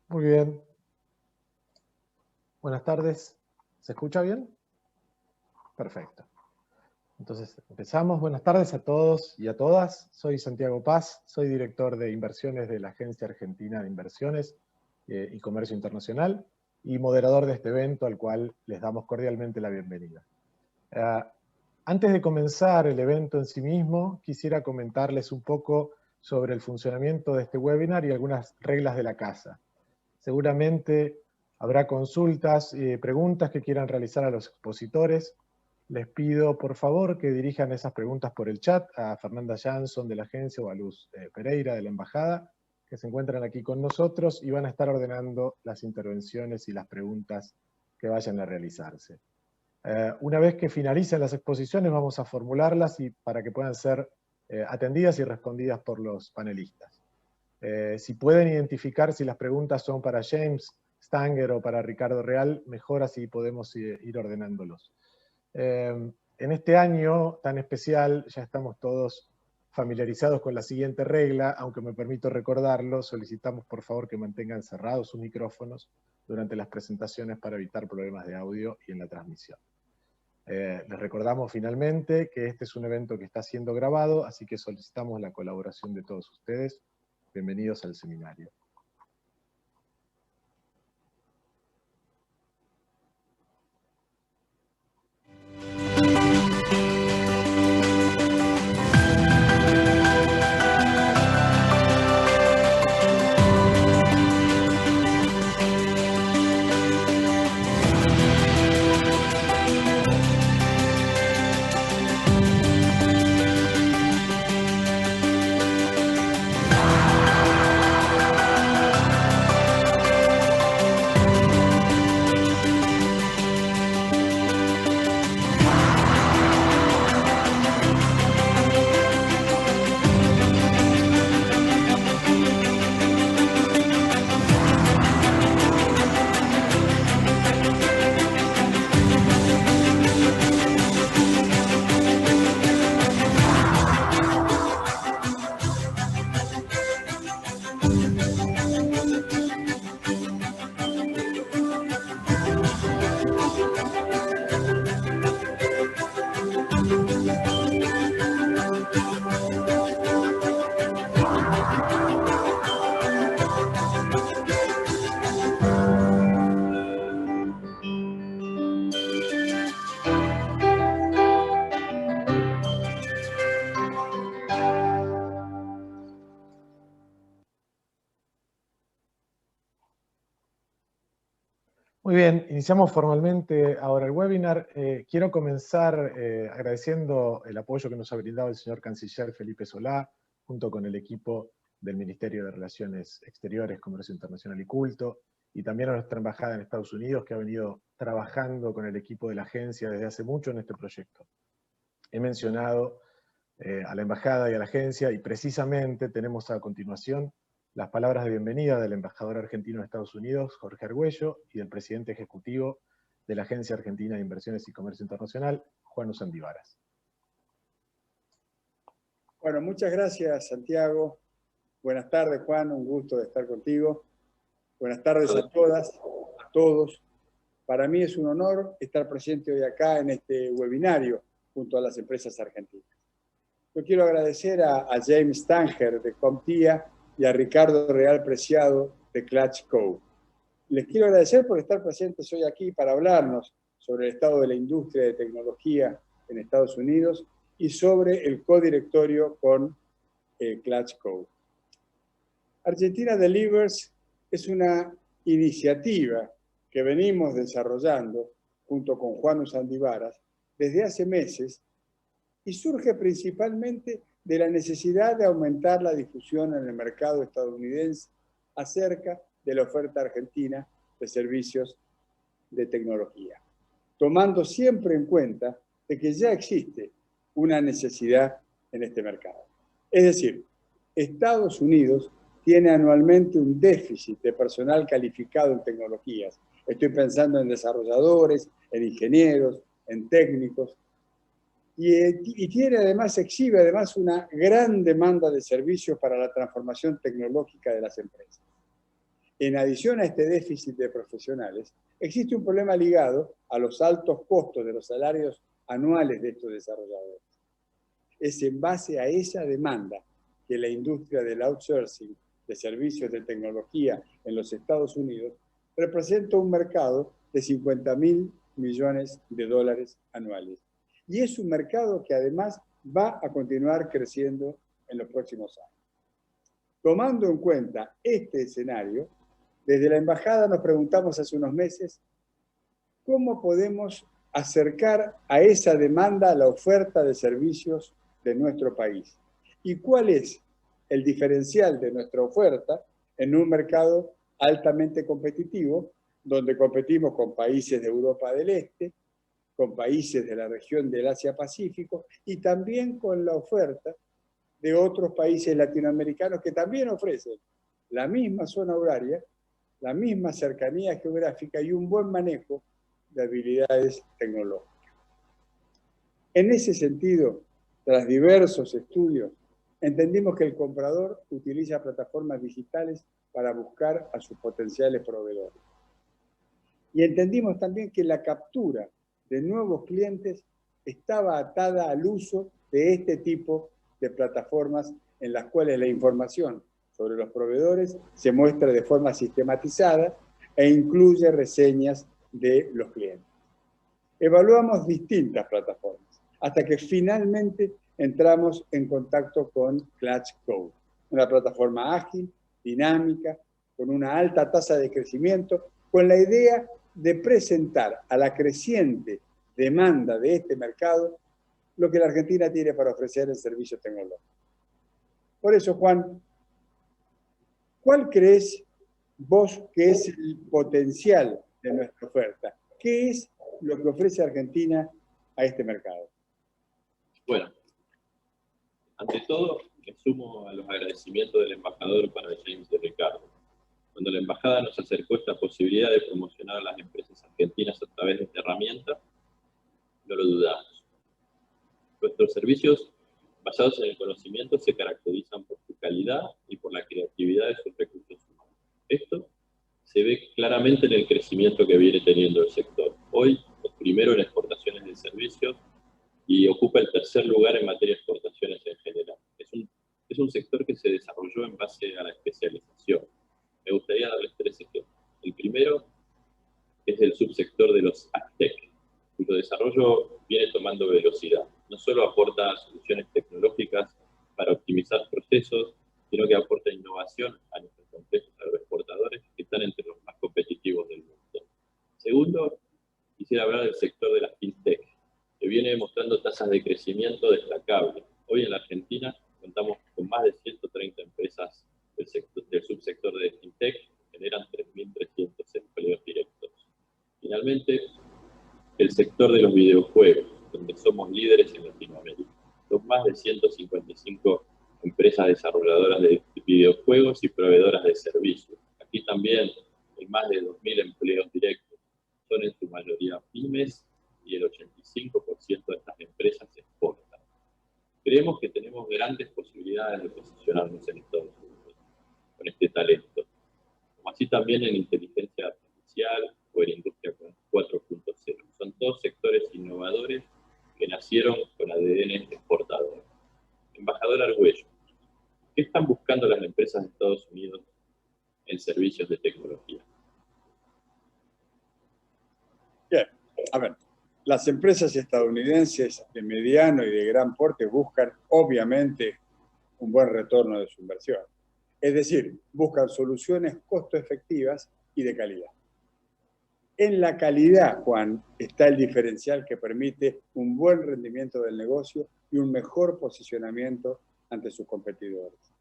Muy bien. Buenas tardes. ¿Se escucha bien? Perfecto. Entonces empezamos. Buenas tardes a todos y a todas. Soy Santiago Paz, soy director de inversiones de la Agencia Argentina de Inversiones y Comercio Internacional y moderador de este evento al cual les damos cordialmente la bienvenida. Antes de comenzar el evento en sí mismo, quisiera comentarles un poco sobre el funcionamiento de este webinar y algunas reglas de la casa. Seguramente habrá consultas y preguntas que quieran realizar a los expositores. Les pido, por favor, que dirijan esas preguntas por el chat a Fernanda Jansson de la agencia o a Luz Pereira de la embajada, que se encuentran aquí con nosotros y van a estar ordenando las intervenciones y las preguntas que vayan a realizarse. Una vez que finalicen las exposiciones, vamos a formularlas para que puedan ser atendidas y respondidas por los panelistas. Si pueden identificar si las preguntas son para James, Stanger o para Ricardo Real, mejor, así podemos ir ordenándolos. En este año tan especial ya estamos todos familiarizados con la siguiente regla, aunque me permito recordarlo, solicitamos por favor que mantengan cerrados sus micrófonos durante las presentaciones para evitar problemas de audio y en la transmisión. Les recordamos finalmente que este es un evento que está siendo grabado, así que solicitamos la colaboración de todos ustedes. Bienvenidos al seminario. Muy bien, iniciamos formalmente ahora el webinar. Quiero comenzar agradeciendo el apoyo que nos ha brindado el señor Canciller Felipe Solá, junto con el equipo del Ministerio de Relaciones Exteriores, Comercio Internacional y Culto, y también a nuestra embajada en Estados Unidos, que ha venido trabajando con el equipo de la agencia desde hace mucho en este proyecto. He mencionado a la embajada y a la agencia, y precisamente tenemos a continuación las palabras de bienvenida del embajador argentino de Estados Unidos, Jorge Argüello, y del presidente ejecutivo de la Agencia Argentina de Inversiones y Comercio Internacional, Juan Usandivaras. Bueno, muchas gracias, Santiago. Buenas tardes, Juan, un gusto de estar contigo. Buenas tardes a todas, a todos. Para mí es un honor estar presente hoy acá en este webinario junto a las empresas argentinas. Yo quiero agradecer a James Stanger de CompTIA y a Ricardo Real Preciado de Clutch Co. Les quiero agradecer por estar presentes hoy aquí para hablarnos sobre el estado de la industria de tecnología en Estados Unidos y sobre el codirectorio con Clutch Co. Argentina Delivers es una iniciativa que venimos desarrollando junto con Juan Usandivaras desde hace meses y surge principalmente de la necesidad de aumentar la difusión en el mercado estadounidense acerca de la oferta argentina de servicios de tecnología, tomando siempre en cuenta de que ya existe una necesidad en este mercado. Es decir, Estados Unidos tiene anualmente un déficit de personal calificado en tecnologías. Estoy pensando en desarrolladores, en ingenieros, en técnicos, y tiene además, exhibe además una gran demanda de servicios para la transformación tecnológica de las empresas. En adición a este déficit de profesionales, existe un problema ligado a los altos costos de los salarios anuales de estos desarrolladores. Es en base a esa demanda que la industria del outsourcing de servicios de tecnología en los Estados Unidos representa un mercado de 50.000 millones de dólares anuales. Y es un mercado que además va a continuar creciendo en los próximos años. Tomando en cuenta este escenario, desde la Embajada nos preguntamos hace unos meses cómo podemos acercar a esa demanda la oferta de servicios de nuestro país y cuál es el diferencial de nuestra oferta en un mercado altamente competitivo, donde competimos con países de Europa del Este, con países de la región del Asia-Pacífico y también con la oferta de otros países latinoamericanos que también ofrecen la misma zona horaria, la misma cercanía geográfica y un buen manejo de habilidades tecnológicas. En ese sentido, tras diversos estudios, entendimos que el comprador utiliza plataformas digitales para buscar a sus potenciales proveedores. Y entendimos también que la captura de nuevos clientes estaba atada al uso de este tipo de plataformas en las cuales la información sobre los proveedores se muestra de forma sistematizada e incluye reseñas de los clientes. Evaluamos distintas plataformas hasta que finalmente entramos en contacto con Clutch Code, una plataforma ágil, dinámica, con una alta tasa de crecimiento, con la idea de presentar a la creciente demanda de este mercado lo que la Argentina tiene para ofrecer en servicios tecnológicos. Por eso, Juan, ¿cuál crees vos que es el potencial de nuestra oferta? ¿Qué es lo que ofrece Argentina a este mercado? Bueno, ante todo, me sumo a los agradecimientos del embajador para James de Ricardo. Cuando la embajada nos acercó esta posibilidad de promocionar a las empresas argentinas a través de esta herramienta, no lo dudamos. Nuestros servicios basados en el conocimiento se caracterizan por su calidad y por la creatividad de sus recursos humanos. Esto se ve claramente en el crecimiento que viene teniendo el sector. Hoy es primero en exportaciones de servicios y ocupa el tercer lugar en materia de exportaciones en general. Es un sector que se desarrolló en base a la especialización. Me gustaría darles 3 ejemplos. El primero es el subsector de los AgTech, cuyo desarrollo viene tomando velocidad. No solo aporta soluciones tecnológicas para optimizar procesos, sino que aporta innovación a nuestros complejos agroexportadores que están entre los más competitivos del mundo. Segundo, quisiera hablar del sector de las FinTech, que viene demostrando tasas de crecimiento destacables. Hoy en la Argentina contamos con más de 130 empresas del subsector de FinTech, que generan 3.300 empleos directos. Finalmente, el sector de los videojuegos, donde somos líderes en Latinoamérica. Son más de 155 empresas desarrolladoras de videojuegos y proveedoras de servicios. Aquí también hay más de 2.000 empleos directos. Son en su mayoría pymes y el 85% de estas empresas exportan. Creemos que tenemos grandes posibilidades de posicionarnos en Estados Unidos con este talento, como así también en inteligencia artificial o en industria 4.0. Son todos sectores innovadores que nacieron con ADN exportador. Embajador Argüello, ¿qué están buscando las empresas de Estados Unidos en servicios de tecnología? Bien, a ver, las empresas estadounidenses de mediano y de gran porte buscan, obviamente, un buen retorno de su inversión. Es decir, buscan soluciones costo efectivas y de calidad. En la calidad, Juan, está el diferencial que permite un buen rendimiento del negocio y un mejor posicionamiento ante sus competidores.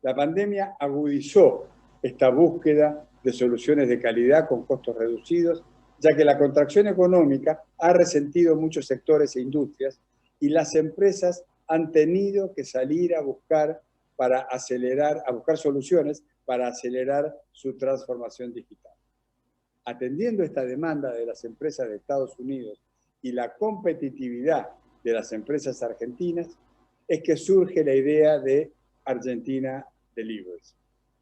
La pandemia agudizó esta búsqueda de soluciones de calidad con costos reducidos, ya que la contracción económica ha resentido muchos sectores e industrias y las empresas han tenido que salir a buscar soluciones para acelerar su transformación digital. Atendiendo esta demanda de las empresas de Estados Unidos y la competitividad de las empresas argentinas, es que surge la idea de Argentina Delivers,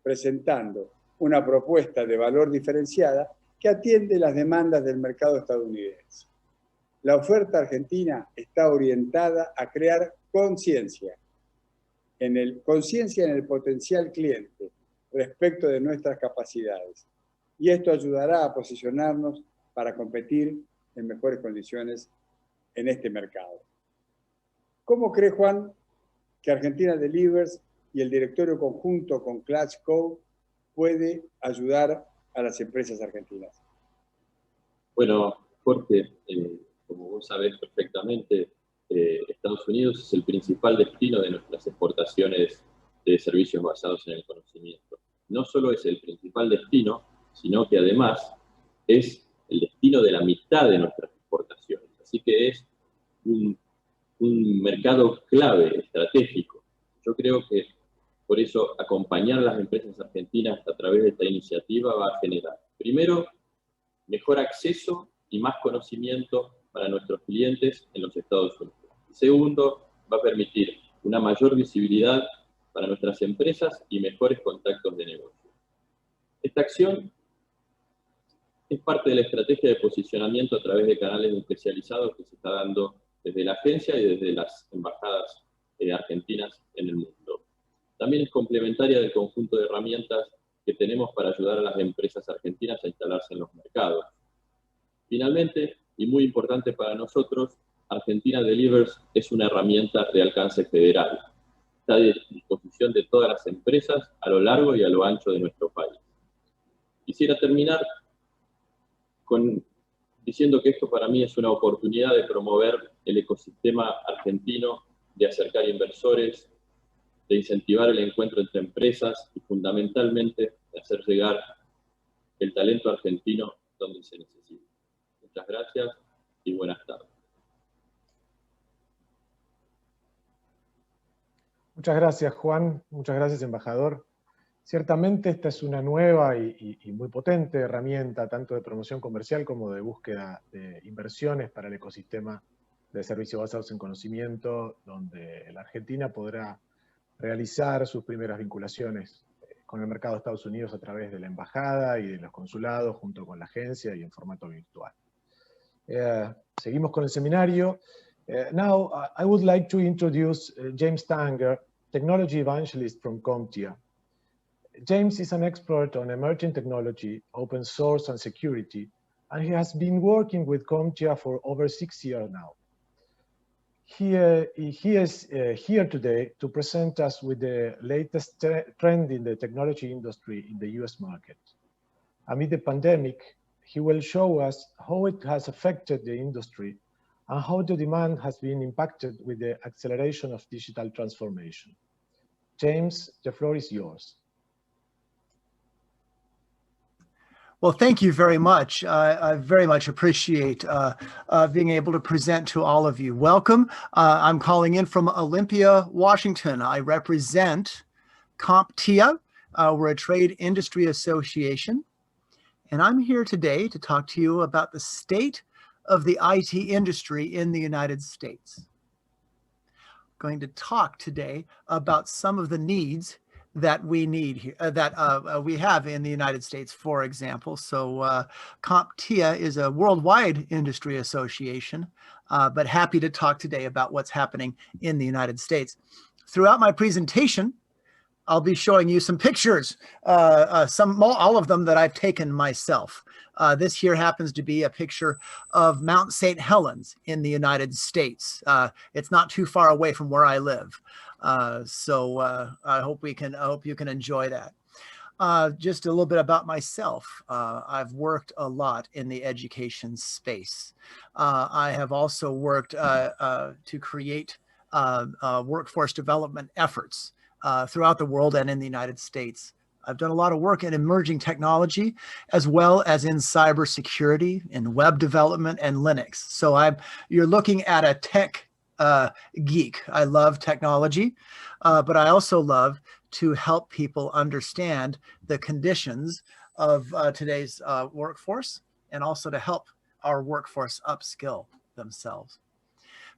presentando una propuesta de valor diferenciada que atiende las demandas del mercado estadounidense. La oferta argentina está orientada a crear conciencia en el potencial cliente respecto de nuestras capacidades. Y esto ayudará a posicionarnos para competir en mejores condiciones en este mercado. ¿Cómo cree Juan que Argentina Delivers y el directorio conjunto con Clutch Co. puede ayudar a las empresas argentinas? Bueno, Jorge, como vos sabés perfectamente, Estados Unidos es el principal destino de nuestras exportaciones de servicios basados en el conocimiento. No solo es el principal destino, sino que además es el destino de la mitad de nuestras exportaciones. Así que es un mercado clave, estratégico. Yo creo que por eso acompañar a las empresas argentinas a través de esta iniciativa va a generar, primero, mejor acceso y más conocimiento para nuestros clientes en los Estados Unidos. Segundo, va a permitir una mayor visibilidad para nuestras empresas y mejores contactos de negocio. Esta acción es parte de la estrategia de posicionamiento a través de canales especializados que se está dando desde la agencia y desde las embajadas argentinas en el mundo. También es complementaria del conjunto de herramientas que tenemos para ayudar a las empresas argentinas a instalarse en los mercados. Finalmente, y muy importante para nosotros, Argentina Delivers es una herramienta de alcance federal. Está a disposición de todas las empresas a lo largo y a lo ancho de nuestro país. Quisiera terminar diciendo que esto para mí es una oportunidad de promover el ecosistema argentino, de acercar inversores, de incentivar el encuentro entre empresas y fundamentalmente de hacer llegar el talento argentino donde se necesita. Muchas gracias y buenas tardes. Muchas gracias, Juan. Muchas gracias, embajador. Ciertamente esta es una nueva y muy potente herramienta, tanto de promoción comercial como de búsqueda de inversiones para el ecosistema de servicios basados en conocimiento, donde la Argentina podrá realizar sus primeras vinculaciones con el mercado de Estados Unidos a través de la embajada y de los consulados, junto con la agencia y en formato virtual. Seguimos con el seminario. Now, I would like to introduce James Stanger, Technology Evangelist from CompTIA. James is an expert on emerging technology, open source and security, and he has been working with CompTIA for over 6 years now. He is here today to present us with the latest trend in the technology industry in the US market. Amid the pandemic, he will show us how it has affected the industry and how the demand has been impacted with the acceleration of digital transformation. James, the floor is yours. Well, thank you very much. I very much appreciate being able to present to all of you. Welcome. I'm calling in from Olympia, Washington. I represent CompTIA. We're a trade industry association. And I'm here today to talk to you about the state of the IT industry in the United States. I'm going to talk today about some of the needs that we need here, we have in the United States, for example. So CompTIA is a worldwide industry association, but happy to talk today about what's happening in the United States. Throughout my presentation, I'll be showing you some pictures, all of them that I've taken myself. This here happens to be a picture of Mount St. Helens in the United States. It's not too far away from where I live. So I hope you can enjoy that. Just a little bit about myself. I've worked a lot in the education space. I have also worked to create workforce development efforts throughout the world and in the United States. I've done a lot of work in emerging technology, as well as in cybersecurity, in web development, and Linux. So you're looking at a tech geek. I love technology, but I also love to help people understand the conditions of today's workforce, and also to help our workforce upskill themselves.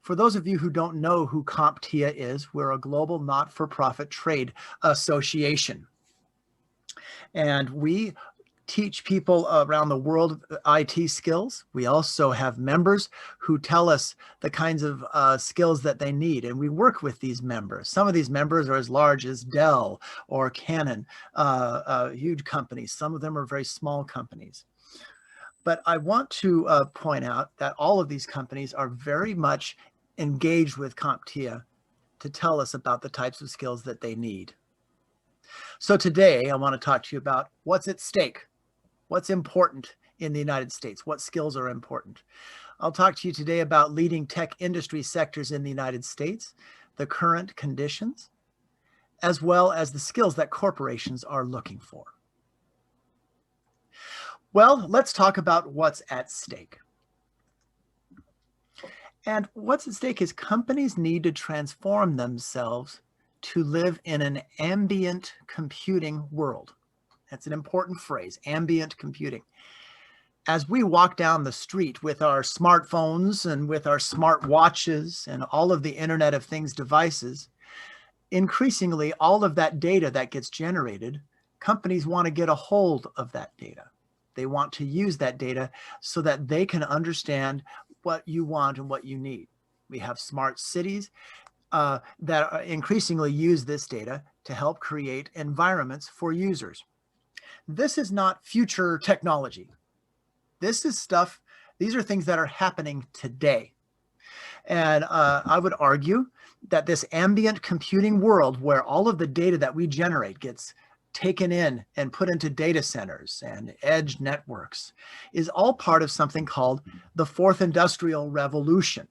For those of you who don't know who CompTIA is, we're a global not-for-profit trade association. And we teach people around the world IT skills. We also have members who tell us the kinds of skills that they need, and we work with these members. Some of these members are as large as Dell or Canon, huge companies. Some of them are very small companies. But I want to point out that all of these companies are very much engaged with CompTIA to tell us about the types of skills that they need. So today I want to talk to you about what's at stake. What's important in the United States? What skills are important? I'll talk to you today about leading tech industry sectors in the United States, the current conditions, as well as the skills that corporations are looking for. Well, let's talk about what's at stake. And what's at stake is companies need to transform themselves to live in an ambient computing world. That's an important phrase, ambient computing. As we walk down the street with our smartphones and with our smart watches and all of the Internet of Things devices, increasingly all of that data that gets generated, companies want to get a hold of that data. They want to use that data so that they can understand what you want and what you need. We have smart cities that increasingly use this data to help create environments for users. This is not future technology. This is stuff, these are things that are happening today. And I would argue that this ambient computing world where all of the data that we generate gets taken in and put into data centers and edge networks is all part of something called the Fourth Industrial Revolution.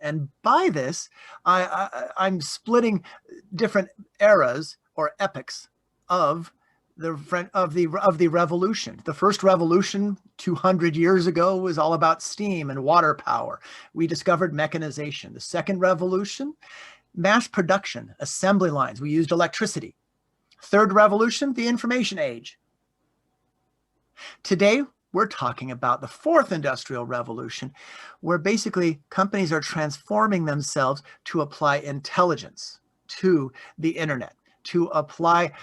And by this, I'm splitting different eras or epochs of the revolution. The first revolution 200 years ago was all about steam and water power. We discovered mechanization. The second revolution, mass production, assembly lines. We used electricity. Third revolution, the information age. Today, we're talking about the fourth industrial revolution, where basically companies are transforming themselves to apply intelligence to the internet, to apply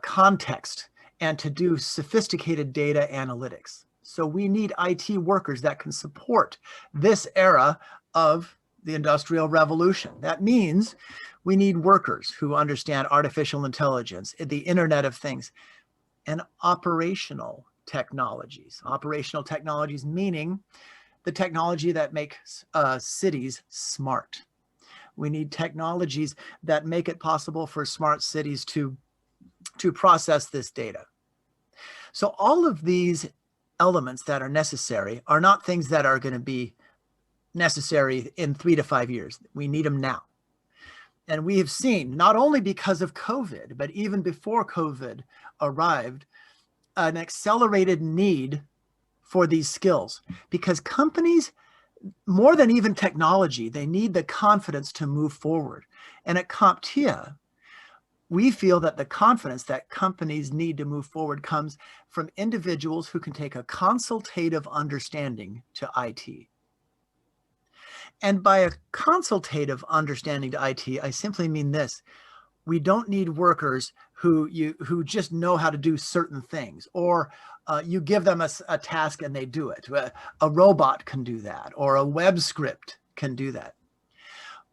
context, and to do sophisticated data analytics. So we need IT workers that can support this era of the Industrial Revolution. That means we need workers who understand artificial intelligence, the Internet of Things, and operational technologies. Operational technologies meaning the technology that makes cities smart. We need technologies that make it possible for smart cities to process this data. So all of these elements that are necessary are not things that are going to be necessary in 3 to 5 years. We need them now. And we have seen, not only because of COVID, but even before COVID arrived, an accelerated need for these skills, because companies, more than even technology, they need the confidence to move forward. And at CompTIA, we feel that the confidence that companies need to move forward comes from individuals who can take a consultative understanding to IT. And by a consultative understanding to IT, I simply mean this. We don't need workers who just know how to do certain things, or you give them a task and they do it. A robot can do that, or a web script can do that.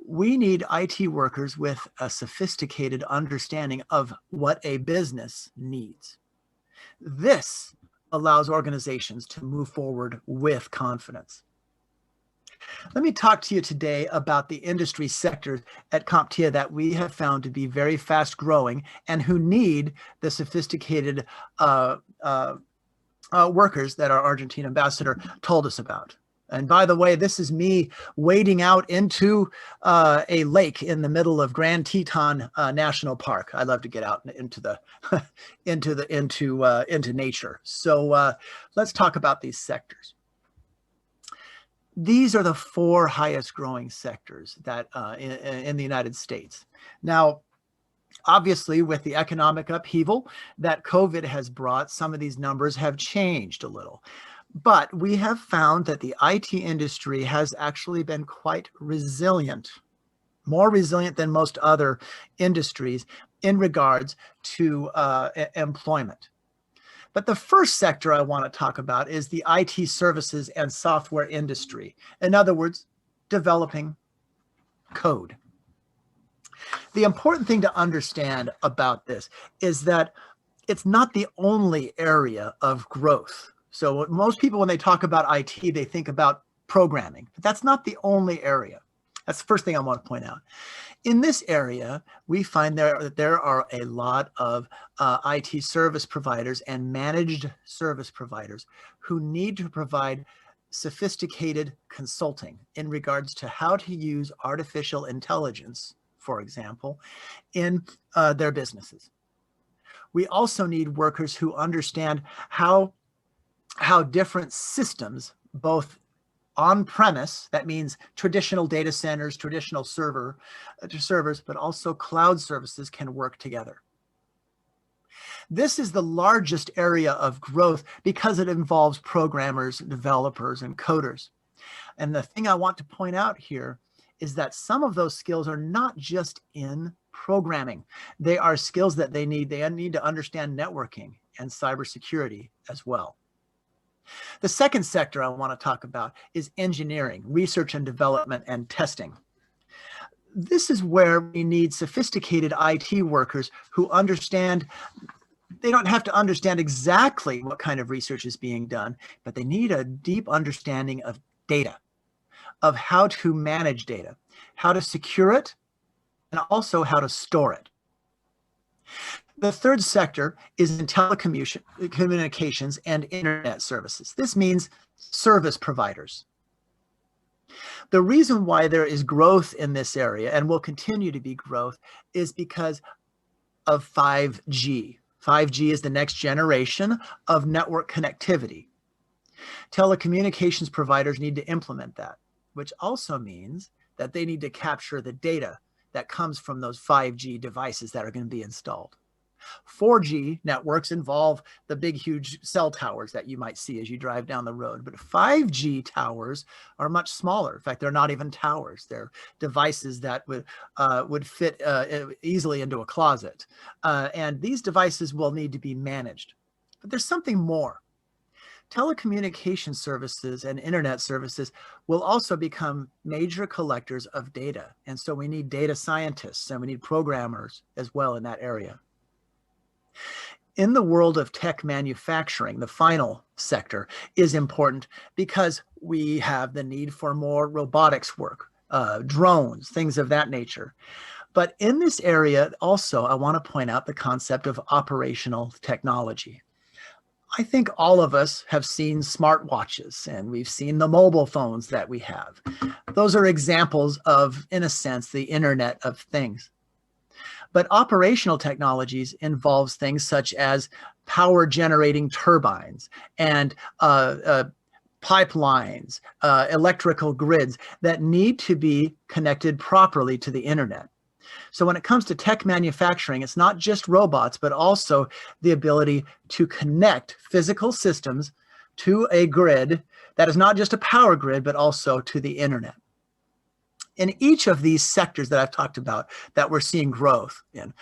We need IT workers with a sophisticated understanding of what a business needs. This allows organizations to move forward with confidence. Let me talk to you today about the industry sectors at CompTIA that we have found to be very fast growing and who need the sophisticated workers that our Argentine ambassador told us about. And by the way, this is me wading out into a lake in the middle of Grand Teton National Park. I love to get out into the into nature. So let's talk about these sectors. These are the 4 highest growing sectors that in the United States. Now, obviously, with the economic upheaval that COVID has brought, some of these numbers have changed a little. But we have found that the IT industry has actually been quite resilient, more resilient than most other industries, in regards to employment. But the first sector I want to talk about is the IT services and software industry. In other words, developing code. The important thing to understand about this is that it's not the only area of growth. So most people, when they talk about IT, they think about programming, but that's not the only area. That's the first thing I want to point out. In this area, we find that there are a lot of IT service providers and managed service providers who need to provide sophisticated consulting in regards to how to use artificial intelligence, for example, in their businesses. We also need workers who understand how different systems, both on-premise, that means traditional data centers, traditional servers, but also cloud services can work together. This is the largest area of growth because it involves programmers, developers, and coders. And the thing I want to point out here is that some of those skills are not just in programming. They are skills that they need. They need to understand networking and cybersecurity as well. The second sector I want to talk about is engineering, research and development, and testing. This is where we need sophisticated IT workers who understand. They don't have to understand exactly what kind of research is being done, but they need a deep understanding of data, of how to manage data, how to secure it, and also how to store it. The third sector is in telecommunications and internet services. This means service providers. The reason why there is growth in this area, and will continue to be growth, is because of 5G. 5G is the next generation of network connectivity. Telecommunications providers need to implement that, which also means that they need to capture the data that comes from those 5G devices that are going to be installed. 4G networks involve the big, huge cell towers that you might see as you drive down the road. But 5G towers are much smaller. In fact, they're not even towers. They're devices that would fit easily into a closet. And these devices will need to be managed. But there's something more. Telecommunication services and internet services will also become major collectors of data. And so we need data scientists and we need programmers as well in that area. In the world of tech manufacturing, the final sector is important because we have the need for more robotics work, drones, things of that nature. But in this area also, I want to point out the concept of operational technology. I think all of us have seen smartwatches and we've seen the mobile phones that we have. Those are examples of, in a sense, the Internet of Things. But operational technologies involves things such as power generating turbines and pipelines, electrical grids that need to be connected properly to the internet. So when it comes to tech manufacturing, it's not just robots, but also the ability to connect physical systems to a grid that is not just a power grid, but also to the internet. In each of these sectors that I've talked about that we're seeing growth in,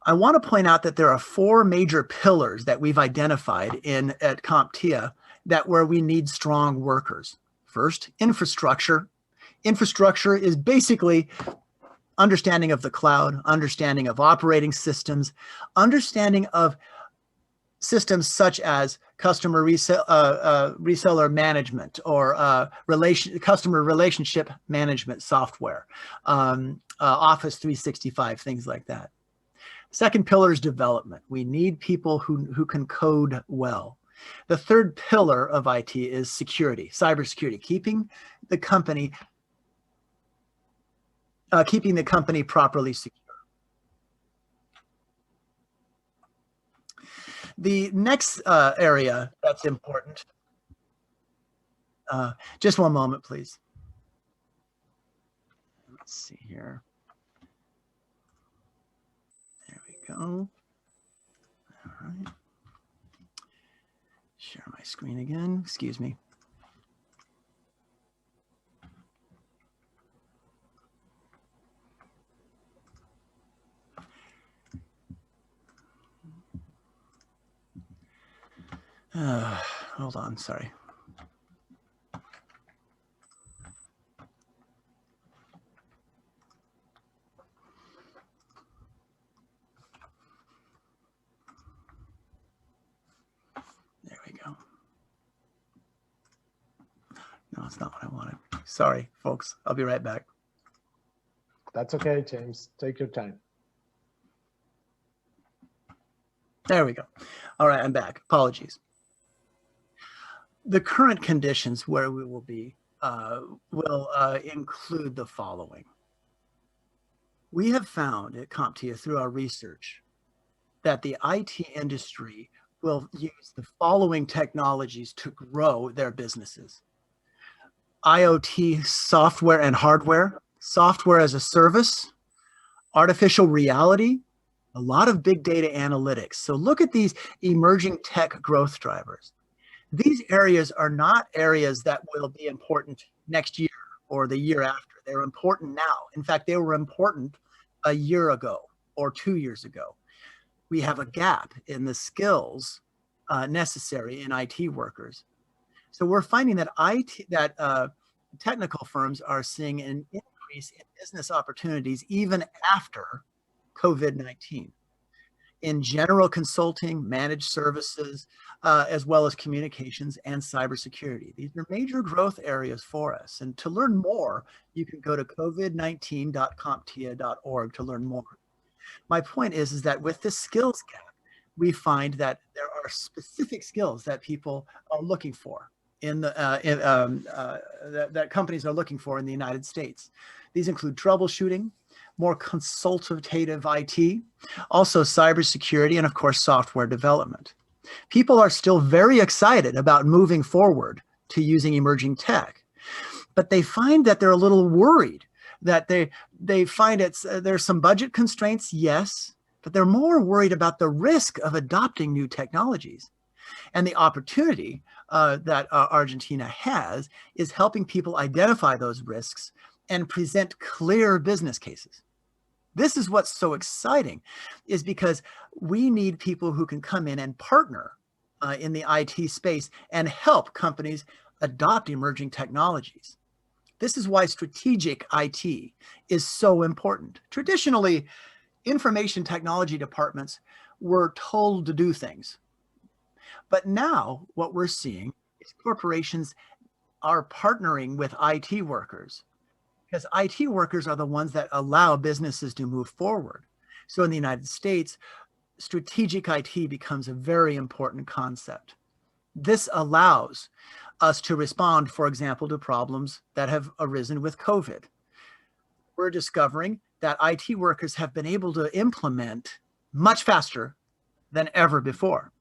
I want to point out that there are 4 major pillars that we've identified at CompTIA that where we need strong workers. First, infrastructure. Infrastructure is basically understanding of the cloud, understanding of operating systems, understanding of systems such as customer reseller management or customer relationship management software, Office 365, things like that. Second pillar is development. We need people who can code well. The third pillar of IT is security, cybersecurity, keeping the company properly secure. The next area that's important, just one moment, please. Let's see here. There we go. All right. Share my screen again. Excuse me. Hold on, sorry. There we go. No, it's not what I wanted. Sorry, folks. I'll be right back. That's okay, James. Take your time. There we go. All right, I'm back. Apologies. The current conditions where we will be will include the following. We have found at CompTIA through our research that the IT industry will use the following technologies to grow their businesses. IoT software and hardware, software as a service, artificial reality, a lot of big data analytics. So look at these emerging tech growth drivers. These areas are not areas that will be important next year or the year after. They're important now. In fact, they were important a year ago or 2 years ago. We have a gap in the skills necessary in IT workers. So we're finding that technical firms are seeing an increase in business opportunities even after COVID-19 in general consulting, managed services, as well as communications and cybersecurity. These are major growth areas for us. And to learn more, you can go to covid19.comptia.org to learn more. My point is that with this skills gap, we find that there are specific skills that people are looking for that companies are looking for in the United States. These include troubleshooting, more consultative IT, also cybersecurity, and of course, software development. People are still very excited about moving forward to using emerging tech, but they find that they're a little worried that they find there's some budget constraints, yes, but they're more worried about the risk of adopting new technologies. And the opportunity that Argentina has is helping people identify those risks and present clear business cases. This is what's so exciting, is because we need people who can come in and partner in the IT space and help companies adopt emerging technologies. This is why strategic IT is so important. Traditionally, information technology departments were told to do things. But now what we're seeing is corporations are partnering with IT workers, because IT workers are the ones that allow businesses to move forward. So in the United States, strategic IT becomes a very important concept. This allows us to respond, for example, to problems that have arisen with COVID. We're discovering that IT workers have been able to implement much faster than ever before.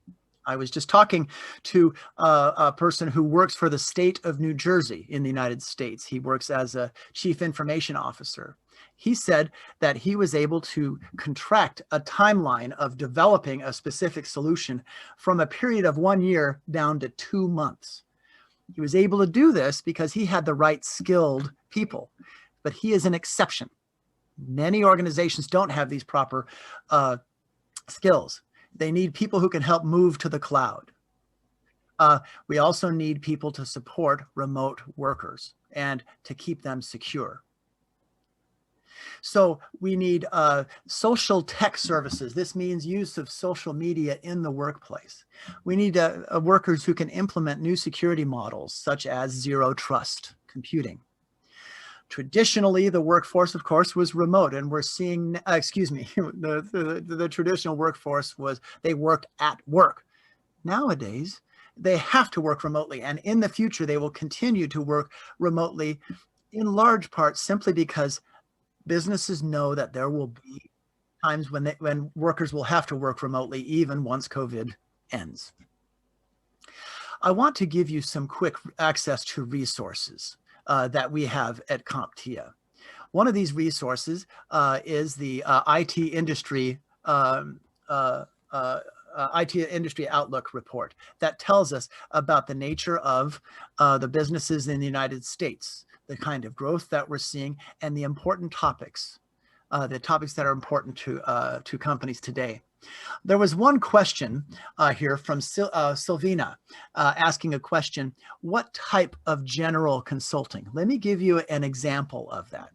I was just talking to a person who works for the state of New Jersey in the United States. He works as a chief information officer. He said that he was able to contract a timeline of developing a specific solution from a period of 1 year down to 2 months. He was able to do this because he had the right skilled people, but he is an exception. Many organizations don't have these proper skills. They need people who can help move to the cloud. We also need people to support remote workers and to keep them secure. So we need social tech services. This means use of social media in the workplace. We need workers who can implement new security models, such as zero trust computing. Traditionally, the workforce, of course, was remote, and we're seeing, the traditional workforce was they worked at work. Nowadays, they have to work remotely, and in the future, they will continue to work remotely in large part simply because businesses know that there will be times when workers will have to work remotely, even once COVID ends. I want to give you some quick access to resources that we have at CompTIA. One of these resources is the IT Industry Outlook report that tells us about the nature of the businesses in the United States, the kind of growth that we're seeing, and the important topics, the topics that are important to companies today. There was one question here from Silvina asking a question, what type of general consulting? Let me give you an example of that.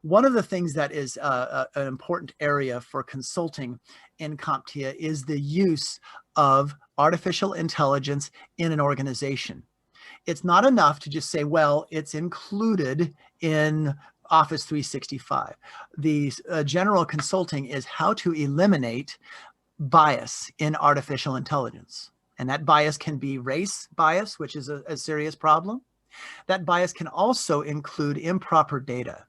One of the things that is an important area for consulting in CompTIA is the use of artificial intelligence in an organization. It's not enough to just say, well, it's included in Office 365. The general consulting is how to eliminate bias in artificial intelligence. And that bias can be race bias, which is a serious problem. That bias can also include improper data.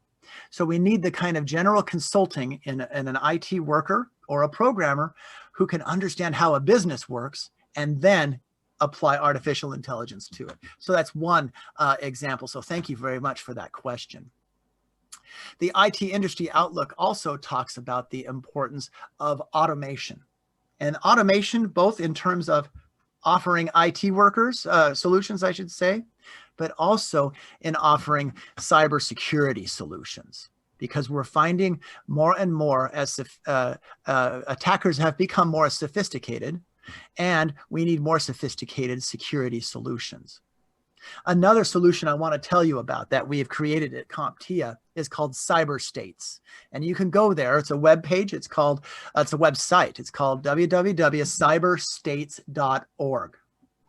So we need the kind of general consulting in an IT worker or a programmer who can understand how a business works and then apply artificial intelligence to it. So that's one example. So thank you very much for that question. The IT industry outlook also talks about the importance of automation. And automation, both in terms of offering IT workers solutions, I should say, but also in offering cybersecurity solutions. Because we're finding more and more as attackers have become more sophisticated, and we need more sophisticated security solutions. Another solution I want to tell you about that we have created at CompTIA is called Cyber States. And you can go there. It's a web page. It's a website. It's called www.cyberstates.org.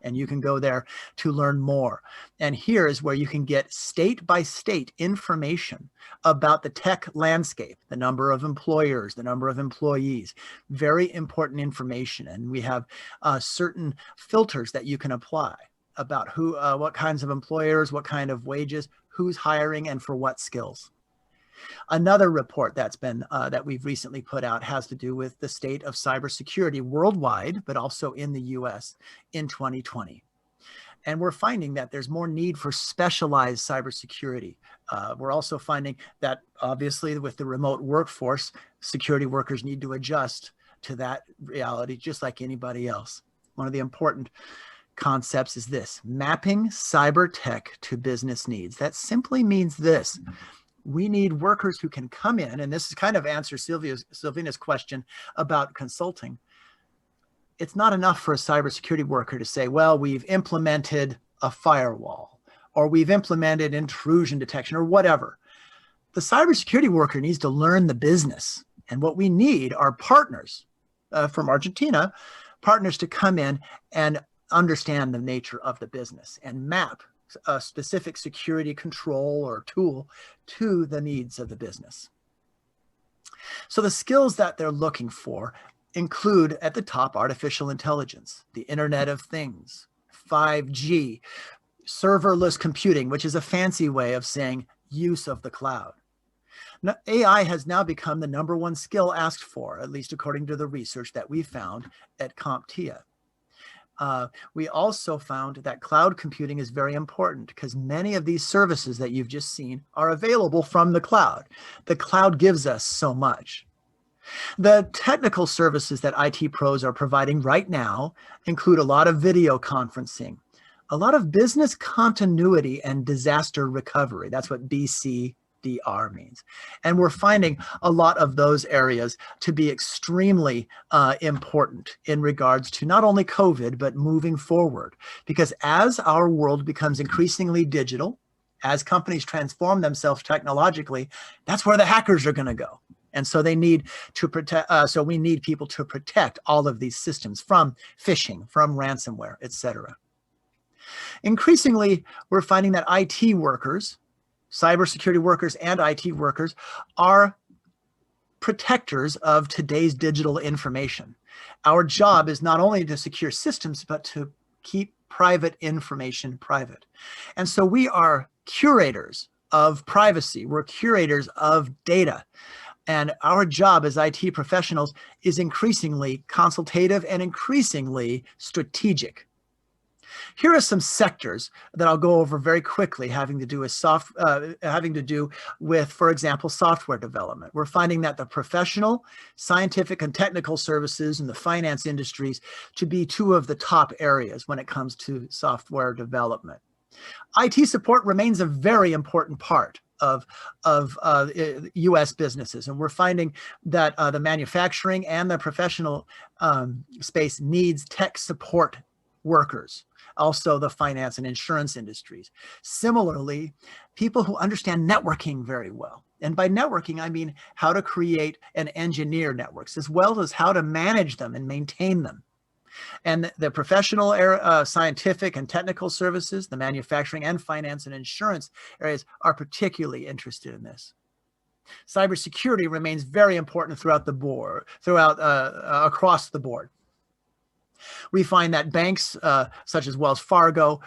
And you can go there to learn more. And here is where you can get state-by-state information about the tech landscape, the number of employers, the number of employees, very important information. And we have certain filters that you can apply about who, what kinds of employers, what kind of wages, who's hiring, and for what skills. Another report that's been that we've recently put out has to do with the state of cybersecurity worldwide, but also in the US in 2020. And we're finding that there's more need for specialized cybersecurity. We're also finding that obviously with the remote workforce, security workers need to adjust to that reality just like anybody else. One of the important concepts is this: mapping cyber tech to business needs. That simply means this: we need workers who can come in, and this kind of answers Sylvina's question about consulting. It's not enough for a cybersecurity worker to say, well, we've implemented a firewall, or we've implemented intrusion detection, or whatever. The cybersecurity worker needs to learn the business. And what we need are partners from Argentina, partners to come in and understand the nature of the business and map a specific security control or tool to the needs of the business. So the skills that they're looking for include at the top artificial intelligence, the Internet of Things, 5G, serverless computing, which is a fancy way of saying use of the cloud. Now, AI has now become the #1 skill asked for, at least according to the research that we found at CompTIA. We also found that cloud computing is very important because many of these services that you've just seen are available from the cloud. The cloud gives us so much. The technical services that IT pros are providing right now include a lot of video conferencing, a lot of business continuity and disaster recovery. That's what BCDR means. And we're finding a lot of those areas to be extremely important in regards to not only COVID, but moving forward. Because as our world becomes increasingly digital, as companies transform themselves technologically, that's where the hackers are going to go. And so they need to protect, so we need people to protect all of these systems from phishing, from ransomware, etc. Increasingly, we're finding that IT workers, cybersecurity workers and IT workers are protectors of today's digital information. Our job is not only to secure systems, but to keep private information private. And so we are curators of privacy. We're curators of data. And our job as IT professionals is increasingly consultative and increasingly strategic. Here are some sectors that I'll go over very quickly having to do with, for example, software development. We're finding that the professional, scientific, and technical services and the finance industries to be two of the top areas when it comes to software development. IT support remains a very important part of U.S. businesses. And we're finding that the manufacturing and the professional space needs tech support workers, also the finance and insurance industries. Similarly, people who understand networking very well. And by networking, I mean how to create and engineer networks, as well as how to manage them and maintain them. And the professional, scientific and technical services, the manufacturing and finance and insurance areas are particularly interested in this. Cybersecurity remains very important throughout the board, across the board. We find that banks such as Wells Fargo,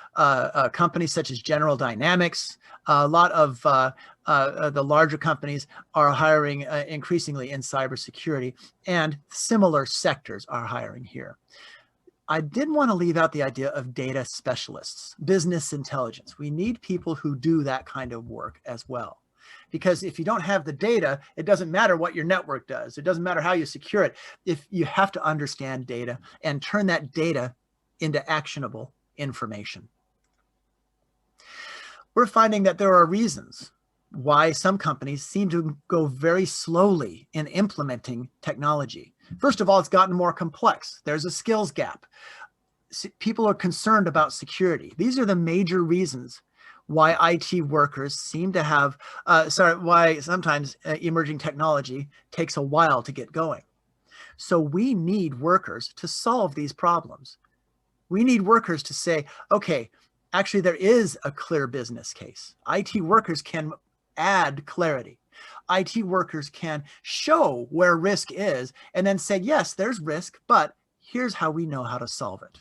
companies such as General Dynamics, a lot of the larger companies are hiring increasingly in cybersecurity, and similar sectors are hiring here. I didn't want to leave out the idea of data specialists, business intelligence. We need people who do that kind of work as well. Because if you don't have the data, it doesn't matter what your network does. It doesn't matter how you secure it. If you have to understand data and turn that data into actionable information. We're finding that there are reasons why some companies seem to go very slowly in implementing technology. First of all, it's gotten more complex. There's a skills gap. People are concerned about security. These are the major reasons why IT workers seem to have, why sometimes emerging technology takes a while to get going. So we need workers to solve these problems. We need workers to say, okay, actually there is a clear business case. IT workers can add clarity. IT workers can show where risk is and then say, yes, there's risk, but here's how we know how to solve it.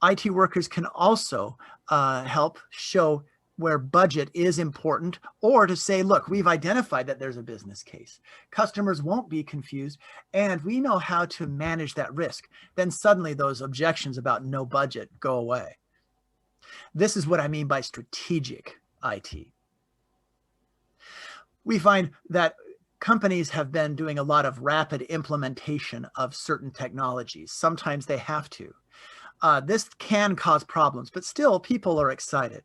IT workers can also help show where budget is important, or to say, look, we've identified that there's a business case. Customers won't be confused, and we know how to manage that risk. Then suddenly those objections about no budget go away. This is what I mean by strategic IT. We find that companies have been doing a lot of rapid implementation of certain technologies. Sometimes they have to. This can cause problems, but still people are excited.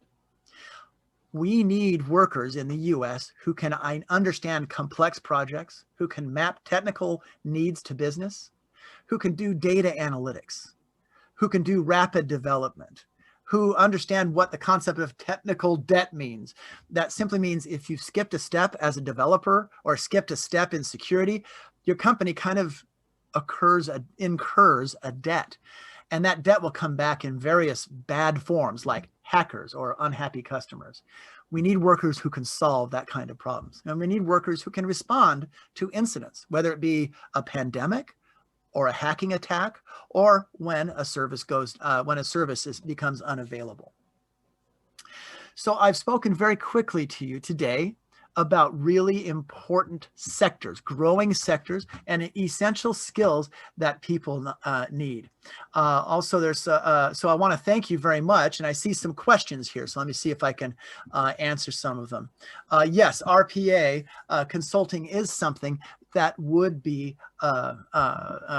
We need workers in the US who can understand complex projects, who can map technical needs to business, who can do data analytics, who can do rapid development, who understand what the concept of technical debt means. That simply means if you've skipped a step as a developer or skipped a step in security, your company kind of incurs a debt. And that debt will come back in various bad forms like hackers or unhappy customers. We need workers who can solve that kind of problems. And we need workers who can respond to incidents, whether it be a pandemic or a hacking attack, or when a service becomes unavailable. So I've spoken very quickly to you today about really important sectors, growing sectors, and essential skills that people need. Also, there's so I want to thank you very much, and I see some questions here. So let me see if I can answer some of them. Yes, RPA consulting is something that would be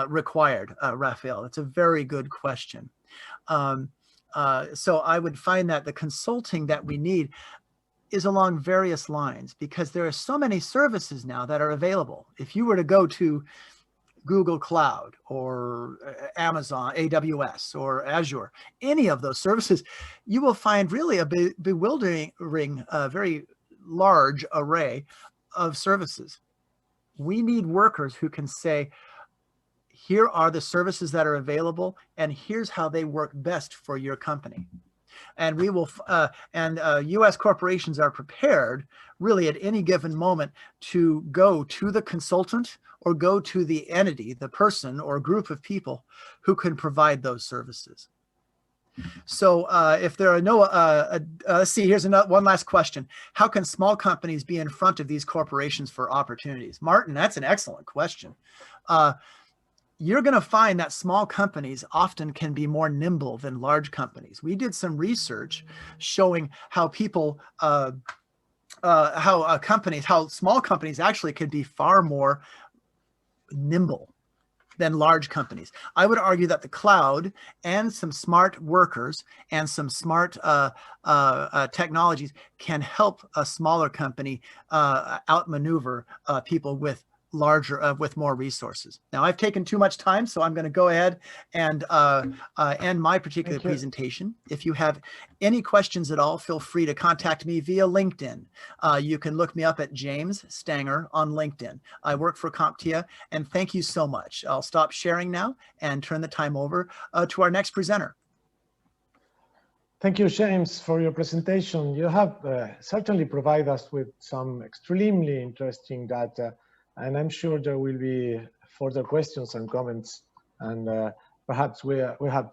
required, Raphael. It's a very good question. So I would find that the consulting that we need is along various lines, because there are so many services now that are available. If you were to go to Google Cloud or Amazon, AWS or Azure, any of those services, you will find really a bewildering, very large array of services. We need workers who can say, here are the services that are available, and here's how they work best for your company. And we will, U.S. corporations are prepared really at any given moment to go to the consultant or go to the entity, the person or group of people who can provide those services. So if there are no, let's see, here's one last question. How can small companies be in front of these corporations for opportunities? Martin, that's an excellent question. You're going to find that small companies often can be more nimble than large companies. We did some research showing how people, how small companies actually can be far more nimble than large companies. I would argue that the cloud and some smart workers and some smart technologies can help a smaller company outmaneuver people with with more resources. Now, I've taken too much time, so I'm going to go ahead and end my particular presentation. If you have any questions at all, feel free to contact me via LinkedIn. You can look me up at James Stanger on LinkedIn. I work for CompTIA, and thank you so much. I'll stop sharing now and turn the time over to our next presenter. Thank you, James, for your presentation. You have certainly provided us with some extremely interesting data, and I'm sure there will be further questions and comments, and perhaps we have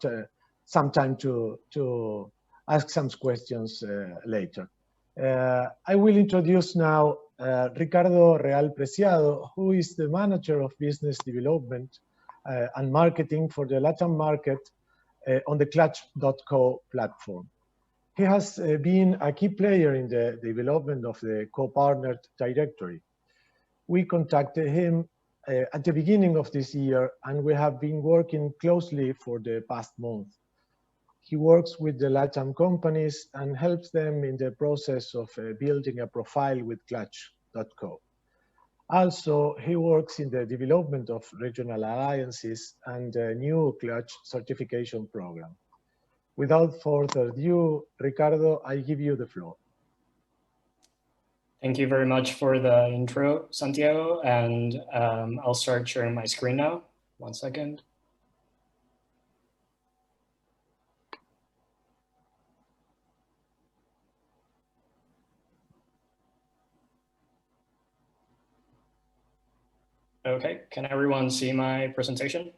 some time to ask some questions later. I will introduce now Ricardo Real Preciado, who is the Manager of Business Development and Marketing for the Latin market on the Clutch.co platform. He has been a key player in the development of the co-partnered directory. We contacted him at the beginning of this year, and we have been working closely for the past month. He works with the Latin companies and helps them in the process of building a profile with Clutch.co. Also, he works in the development of regional alliances and a new Clutch certification program. Without further ado, Ricardo, I give you the floor. Thank you very much for the intro, Santiago, and I'll start sharing my screen now. 1 second. Okay, can everyone see my presentation?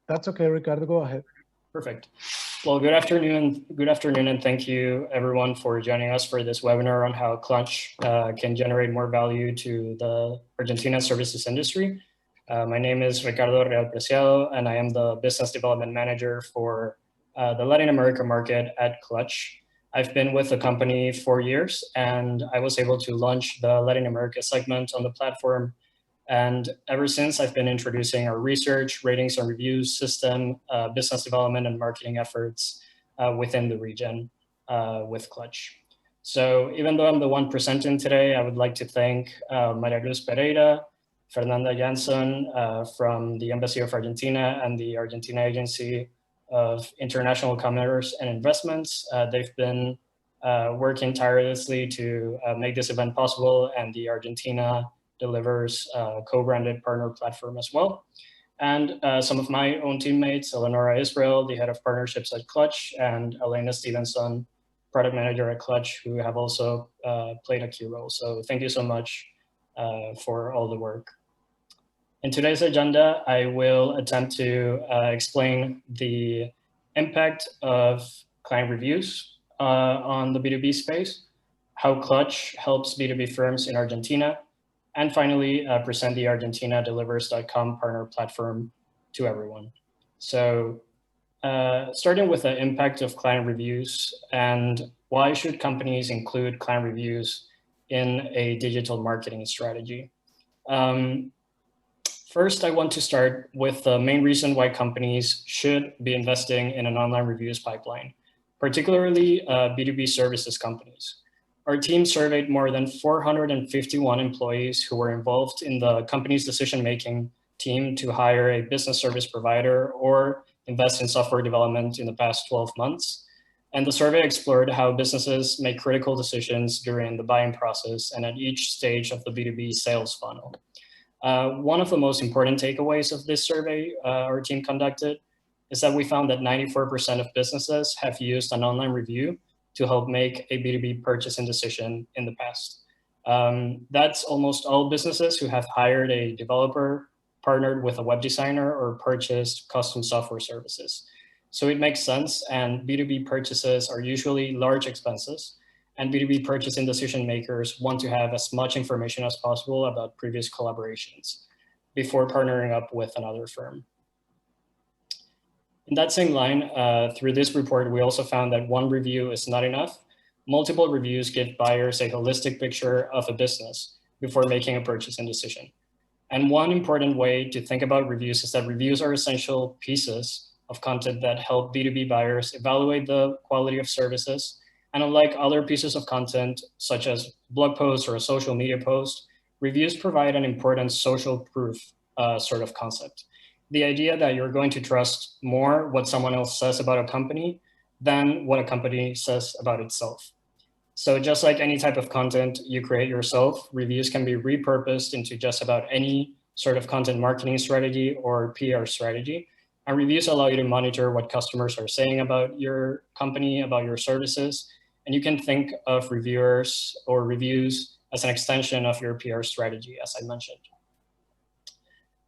That's okay, Ricardo, go ahead. Perfect. Well, good afternoon, and thank you everyone for joining us for this webinar on how Clutch can generate more value to the Argentina services industry. My name is Ricardo Real Preciado, and I am the Business Development Manager for the Latin America market at Clutch. I've been with the company 4 years, and I was able to launch the Latin America segment on the platform. And ever since, I've been introducing our research, ratings and reviews system, business development and marketing efforts within the region with Clutch. So even though I'm the one presenting today, I would like to thank Maria Luz Pereira, Fernanda Jansson from the Embassy of Argentina and the Argentina Agency of International Commerce and Investments. They've been working tirelessly to make this event possible, and the Argentina Delivers co-branded partner platform as well. And some of my own teammates, Eleonora Israel, the head of partnerships at Clutch, and Elena Stevenson, product manager at Clutch, who have also played a key role. So thank you so much for all the work. In today's agenda, I will attempt to explain the impact of client reviews on the B2B space, how Clutch helps B2B firms in Argentina, and finally, present the ArgentinaDelivers.com partner platform to everyone. So starting with the impact of client reviews and why should companies include client reviews in a digital marketing strategy? First, I want to start with the main reason why companies should be investing in an online reviews pipeline, particularly B2B services companies. Our team surveyed more than 451 employees who were involved in the company's decision-making team to hire a business service provider or invest in software development in the past 12 months. And the survey explored how businesses make critical decisions during the buying process and at each stage of the B2B sales funnel. One of the most important takeaways of this survey our team conducted is that we found that 94% of businesses have used an online review to help make a B2B purchasing decision in the past. That's almost all businesses who have hired a developer, partnered with a web designer, or purchased custom software services. So it makes sense, and B2B purchases are usually large expenses, and B2B purchasing decision makers want to have as much information as possible about previous collaborations before partnering up with another firm. In that same line, through this report, we also found that one review is not enough. Multiple reviews give buyers a holistic picture of a business before making a purchasing decision. And one important way to think about reviews is that reviews are essential pieces of content that help B2B buyers evaluate the quality of services. And unlike other pieces of content, such as blog posts or a social media post, reviews provide an important social proof sort of concept. The idea that you're going to trust more what someone else says about a company than what a company says about itself. So just like any type of content you create yourself, reviews can be repurposed into just about any sort of content marketing strategy or PR strategy. And reviews allow you to monitor what customers are saying about your company, about your services. And you can think of reviewers or reviews as an extension of your PR strategy, as I mentioned.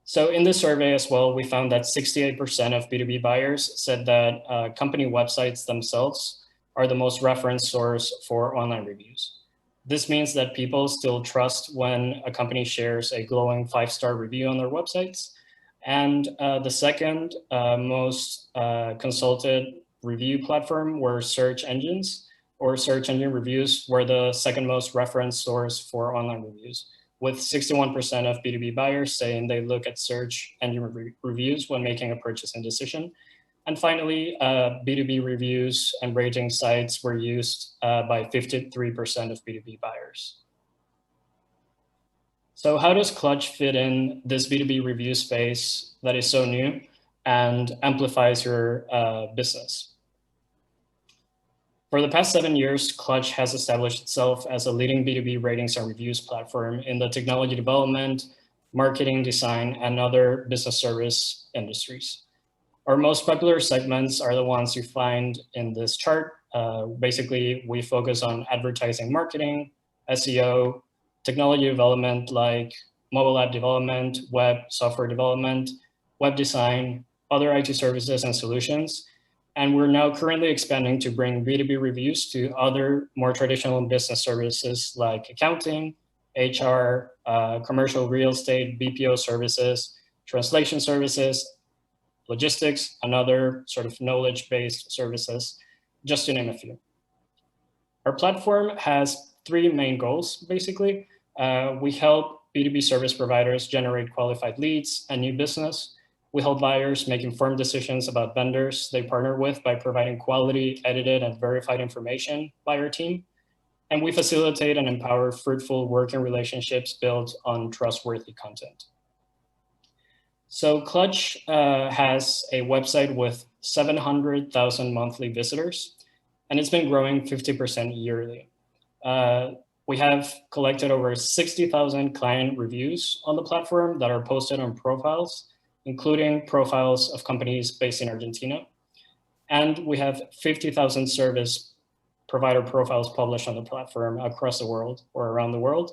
So in this survey as well, we found that 68% of B2B buyers said that company websites themselves are the most referenced source for online reviews. This means that people still trust when a company shares a glowing 5-star review on their websites. And the second most consulted review platform were search engines, or search engine reviews were the second most referenced source for online reviews, with 61% of B2B buyers saying they look at search engine reviews when making a purchasing decision. And finally, B2B reviews and rating sites were used by 53% of B2B buyers. So how does Clutch fit in this B2B review space that is so new and amplifies your business? For the past 7 years, Clutch has established itself as a leading B2B ratings and reviews platform in the technology development, marketing, design, and other business service industries. Our most popular segments are the ones you find in this chart. Basically, we focus on advertising marketing, SEO, technology development like mobile app development, web software development, web design, other IT services and solutions. And we're now currently expanding to bring B2B reviews to other more traditional business services like accounting, HR, commercial real estate, BPO services, translation services, logistics, and other sort of knowledge-based services, just to name a few. Our platform has 3 main goals, basically. We help B2B service providers generate qualified leads and new business. We help buyers make informed decisions about vendors they partner with by providing quality, edited, and verified information by our team. And we facilitate and empower fruitful working relationships built on trustworthy content. So Clutch has a website with 700,000 monthly visitors, and it's been growing 50% yearly. We have collected over 60,000 client reviews on the platform that are posted on profiles, including profiles of companies based in Argentina. And we have 50,000 service provider profiles published on the platform across the world or around the world.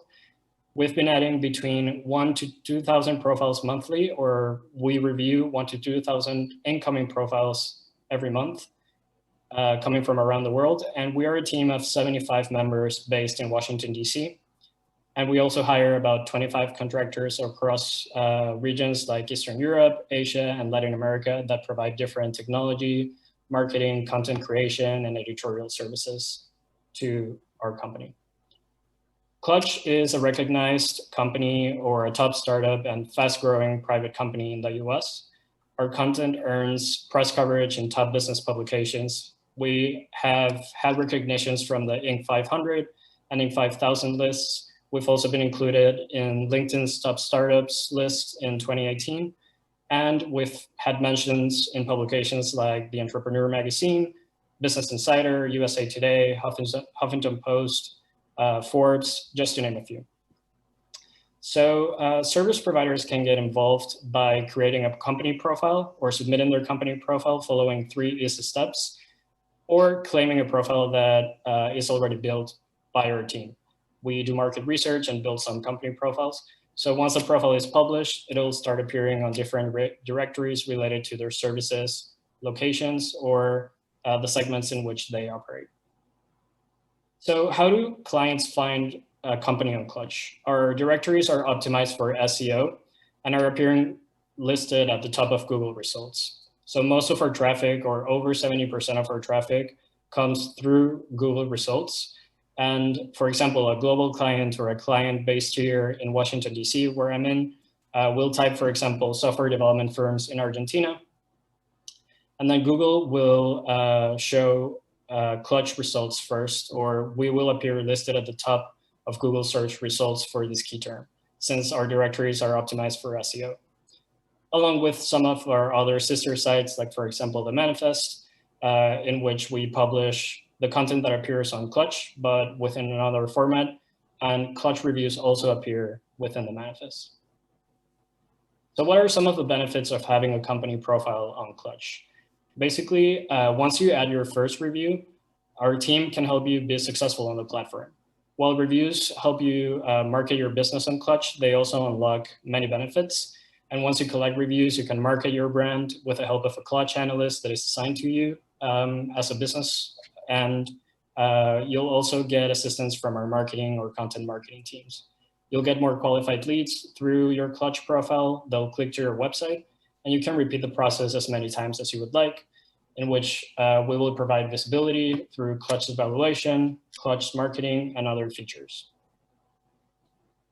We've been adding between 1,000 to 2,000 profiles monthly, or we review 1,000 to 2,000 incoming profiles every month coming from around the world. And we are a team of 75 members based in Washington, DC. And we also hire about 25 contractors across regions like Eastern Europe, Asia, and Latin America that provide different technology, marketing, content creation, and editorial services to our company. Clutch is a recognized company or a top startup and fast-growing private company in the US. Our content earns press coverage in top business publications. We have had recognitions from the Inc. 500 and Inc. 5000 lists. We've also been included in LinkedIn's top startups list in 2018. And we've had mentions in publications like The Entrepreneur Magazine, Business Insider, USA Today, Huffington Post, Forbes, just to name a few. So service providers can get involved by creating a company profile or submitting their company profile following 3 easy steps, or claiming a profile that is already built by our team. We do market research and build some company profiles. So once the profile is published, it'll start appearing on different directories related to their services, locations, or the segments in which they operate. So how do clients find a company on Clutch? Our directories are optimized for SEO and are appearing listed at the top of Google results. So most of our traffic, or over 70% of our traffic, comes through Google results. And for example, a global client or a client based here in Washington, DC, where I'm in, we'll type, for example, software development firms in Argentina. And then Google will show Clutch results first, or we will appear listed at the top of Google search results for this key term, since our directories are optimized for SEO. Along with some of our other sister sites, like for example, the Manifest, in which we publish the content that appears on Clutch, but within another format, and Clutch reviews also appear within the Manifest. So what are some of the benefits of having a company profile on Clutch? Basically, once you add your first review, our team can help you be successful on the platform. While reviews help you market your business on Clutch, they also unlock many benefits. And once you collect reviews, you can market your brand with the help of a Clutch analyst that is assigned to you as a business. And you'll also get assistance from our marketing or content marketing teams. You'll get more qualified leads through your Clutch profile. They'll click to your website, and you can repeat the process as many times as you would like, in which we will provide visibility through Clutch's evaluation, Clutch's marketing, and other features.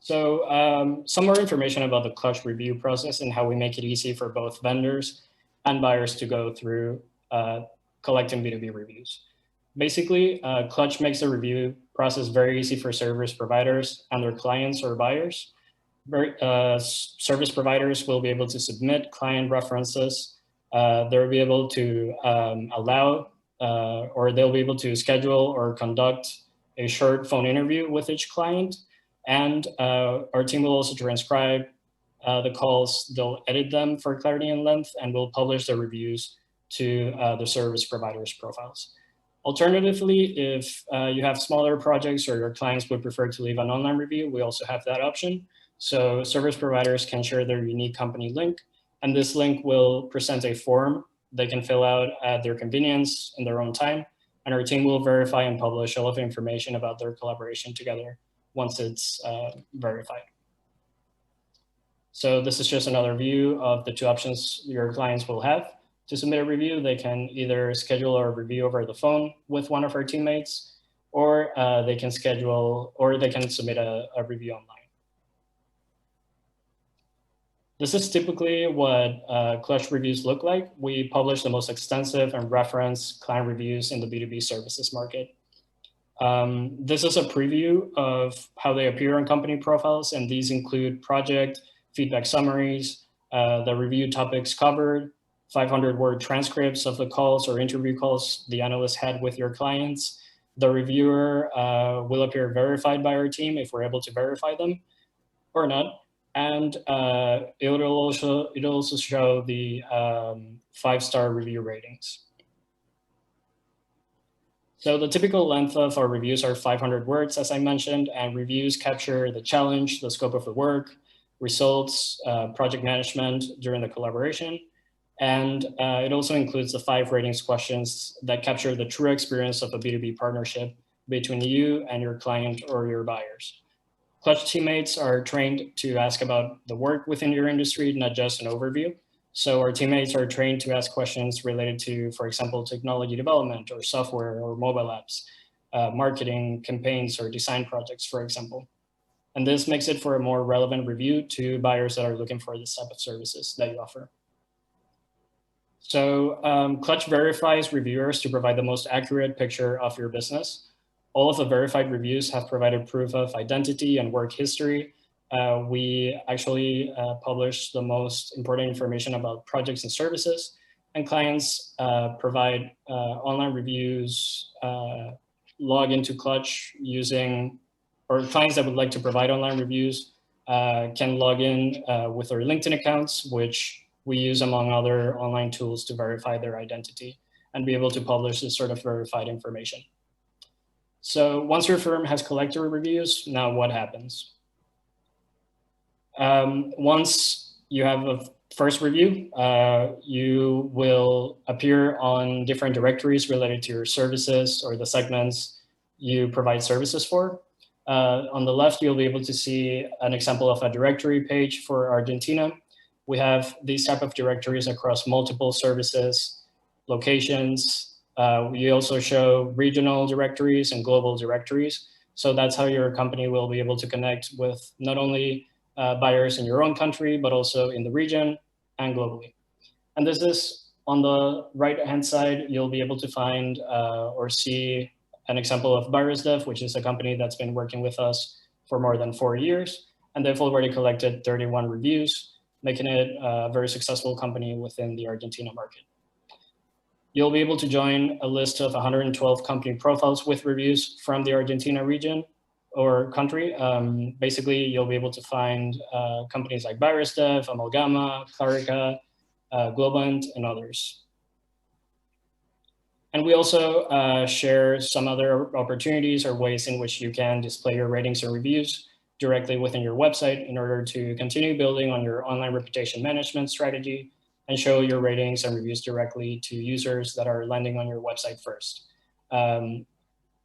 So some more information about the Clutch review process and how we make it easy for both vendors and buyers to go through collecting B2B reviews. Basically, Clutch makes the review process very easy for service providers and their clients or buyers. Service providers will be able to submit client references. They'll be able to or they'll be able to schedule or conduct a short phone interview with each client. And our team will also transcribe the calls. They'll edit them for clarity and length, and we'll publish the reviews to the service providers' profiles. Alternatively, if you have smaller projects or your clients would prefer to leave an online review, we also have that option. So service providers can share their unique company link, and this link will present a form they can fill out at their convenience in their own time, and our team will verify and publish all of the information about their collaboration together once it's verified. So this is just another view of the two options your clients will have. To submit a review, they can either schedule a review over the phone with one of our teammates, or they can submit a review online. This is typically what Clutch reviews look like. We publish the most extensive and referenced client reviews in the B2B services market. This is a preview of how they appear on company profiles, and these include project, feedback summaries, the review topics covered, 500-word transcripts of the calls or interview calls the analyst had with your clients. The reviewer will appear verified by our team if we're able to verify them or not. And it'll also show the 5-star review ratings. So the typical length of our reviews are 500 words, as I mentioned, and reviews capture the challenge, the scope of the work, results, project management during the collaboration. And it also includes the 5 ratings questions that capture the true experience of a B2B partnership between you and your client or your buyers. Clutch teammates are trained to ask about the work within your industry, not just an overview. So our teammates are trained to ask questions related to, for example, technology development or software or mobile apps, marketing campaigns or design projects, for example. And this makes it for a more relevant review to buyers that are looking for this type of services that you offer. So Clutch verifies reviewers to provide the most accurate picture of your business. All of the verified reviews have provided proof of identity and work history. We actually publish the most important information about projects and services, and clients provide online reviews, log into Clutch using, or clients that would like to provide online reviews can log in with their LinkedIn accounts, which we use among other online tools to verify their identity and be able to publish this sort of verified information. So once your firm has collected reviews, now what happens? Once you have a first review, you will appear on different directories related to your services or the segments you provide services for. On the left, you'll be able to see an example of a directory page for Argentina. We have these type of directories across multiple services, locations. We also show regional directories and global directories. So that's how your company will be able to connect with not only buyers in your own country, but also in the region and globally. And this is on the right-hand side, you'll be able to find or see an example of BuyerSdev, which is a company that's been working with us for more than 4 years. And they've already collected 31 reviews, making it a very successful company within the Argentina market. You'll be able to join a list of 112 company profiles with reviews from the Argentina region or country. Basically, you'll be able to find companies like BuyerSdev, Amalgama, Clarica, Globant, and others. And we also share some other opportunities or ways in which you can display your ratings and reviews directly within your website in order to continue building on your online reputation management strategy and show your ratings and reviews directly to users that are landing on your website first.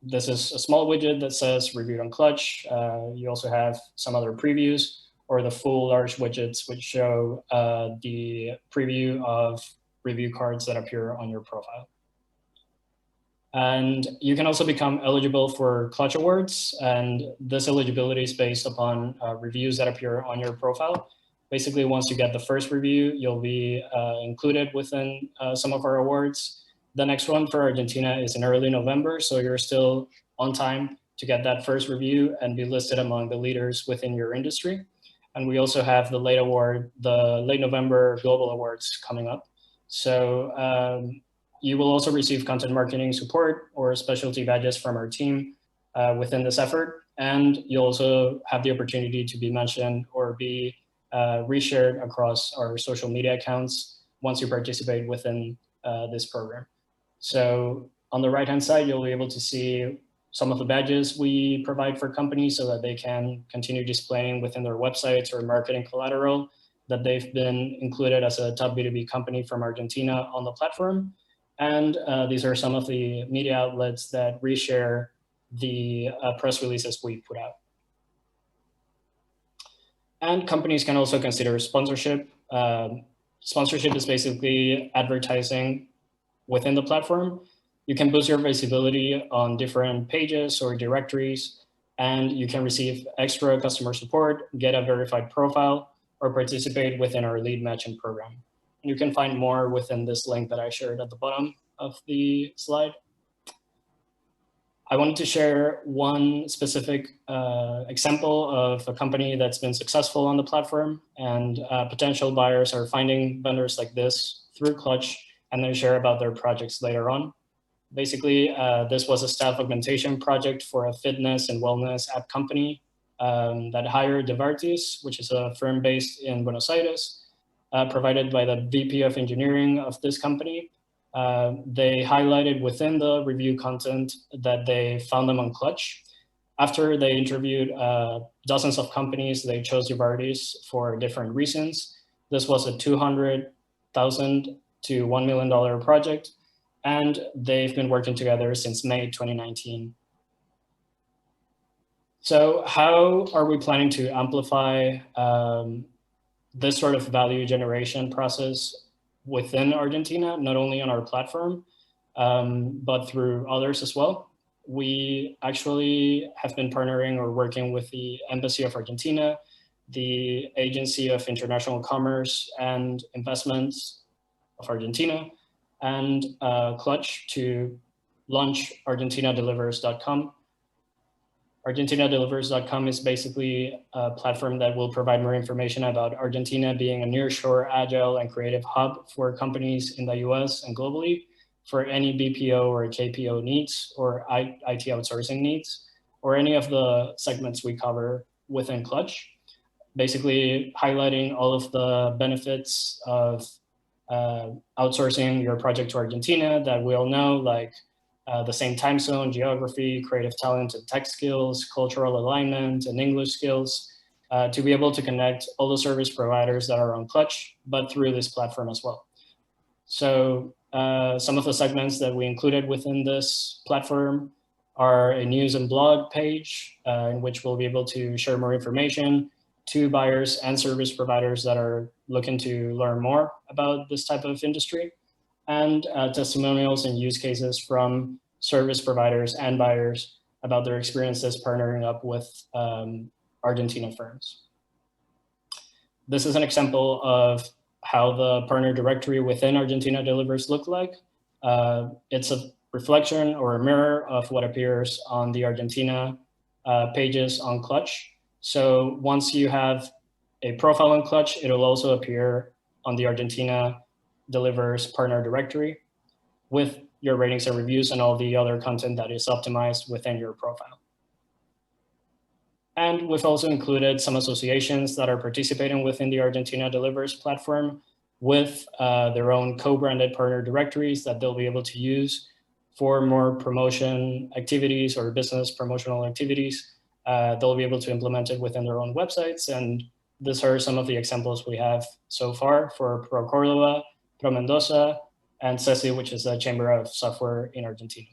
This is a small widget that says reviewed on Clutch. You also have some other previews or the full large widgets which show the preview of review cards that appear on your profile. And you can also become eligible for Clutch Awards. And this eligibility is based upon reviews that appear on your profile. Basically, once you get the first review, you'll be included within some of our awards. The next one for Argentina is in early November, so you're still on time to get that first review and be listed among the leaders within your industry. And we also have the late November Global Awards coming up. So you will also receive content marketing support or specialty badges from our team within this effort. And you'll also have the opportunity to be mentioned or be reshared across our social media accounts once you participate within this program. So on the right-hand side, you'll be able to see some of the badges we provide for companies so that they can continue displaying within their websites or marketing collateral that they've been included as a top B2B company from Argentina on the platform. And these are some of the media outlets that reshare the press releases we put out. And companies can also consider sponsorship. Sponsorship is basically advertising within the platform. You can boost your visibility on different pages or directories, and you can receive extra customer support, get a verified profile, or participate within our lead matching program. You can find more within this link that I shared at the bottom of the slide. I wanted to share one specific example of a company that's been successful on the platform, and potential buyers are finding vendors like this through Clutch, and they share about their projects later on. Basically, this was a staff augmentation project for a fitness and wellness app company that hired Devartis, which is a firm based in Buenos Aires, provided by the VP of engineering of this company. They highlighted within the review content that they found them on Clutch. After they interviewed dozens of companies, they chose Devartis for different reasons. This was a $200,000 to $1 million project, and they've been working together since May 2019. So how are we planning to amplify this sort of value generation process within Argentina, not only on our platform, but through others as well? We actually have been partnering or working with the Embassy of Argentina, the Agency of International Commerce and Investments of Argentina, and Clutch to launch ArgentinaDelivers.com. ArgentinaDelivers.com is basically a platform that will provide more information about Argentina being a nearshore, agile, and creative hub for companies in the US and globally for any BPO or KPO needs or IT outsourcing needs, or any of the segments we cover within Clutch. Basically highlighting all of the benefits of outsourcing your project to Argentina that we all know, like the same time zone, geography, creative talent and tech skills, cultural alignment, and English skills, to be able to connect all the service providers that are on Clutch, but through this platform as well. So some of the segments that we included within this platform are a news and blog page in which we'll be able to share more information to buyers and service providers that are looking to learn more about this type of industry, and testimonials and use cases from service providers and buyers about their experiences partnering up with Argentina firms. this is an example of how the partner directory within Argentina Delivers look like. It's a reflection or a mirror of what appears on the Argentina pages on Clutch. So once you have a profile on Clutch, it'll also appear on the Argentina Delivers partner directory with your ratings and reviews and all the other content that is optimized within your profile. And we've also included some associations that are participating within the Argentina Delivers platform with their own co-branded partner directories that they'll be able to use for more promotion activities or business promotional activities. They'll be able to implement it within their own websites. And these are some of the examples we have so far for Pro Córdoba, Pro Mendoza, and CESI, which is the Chamber of Software in Argentina.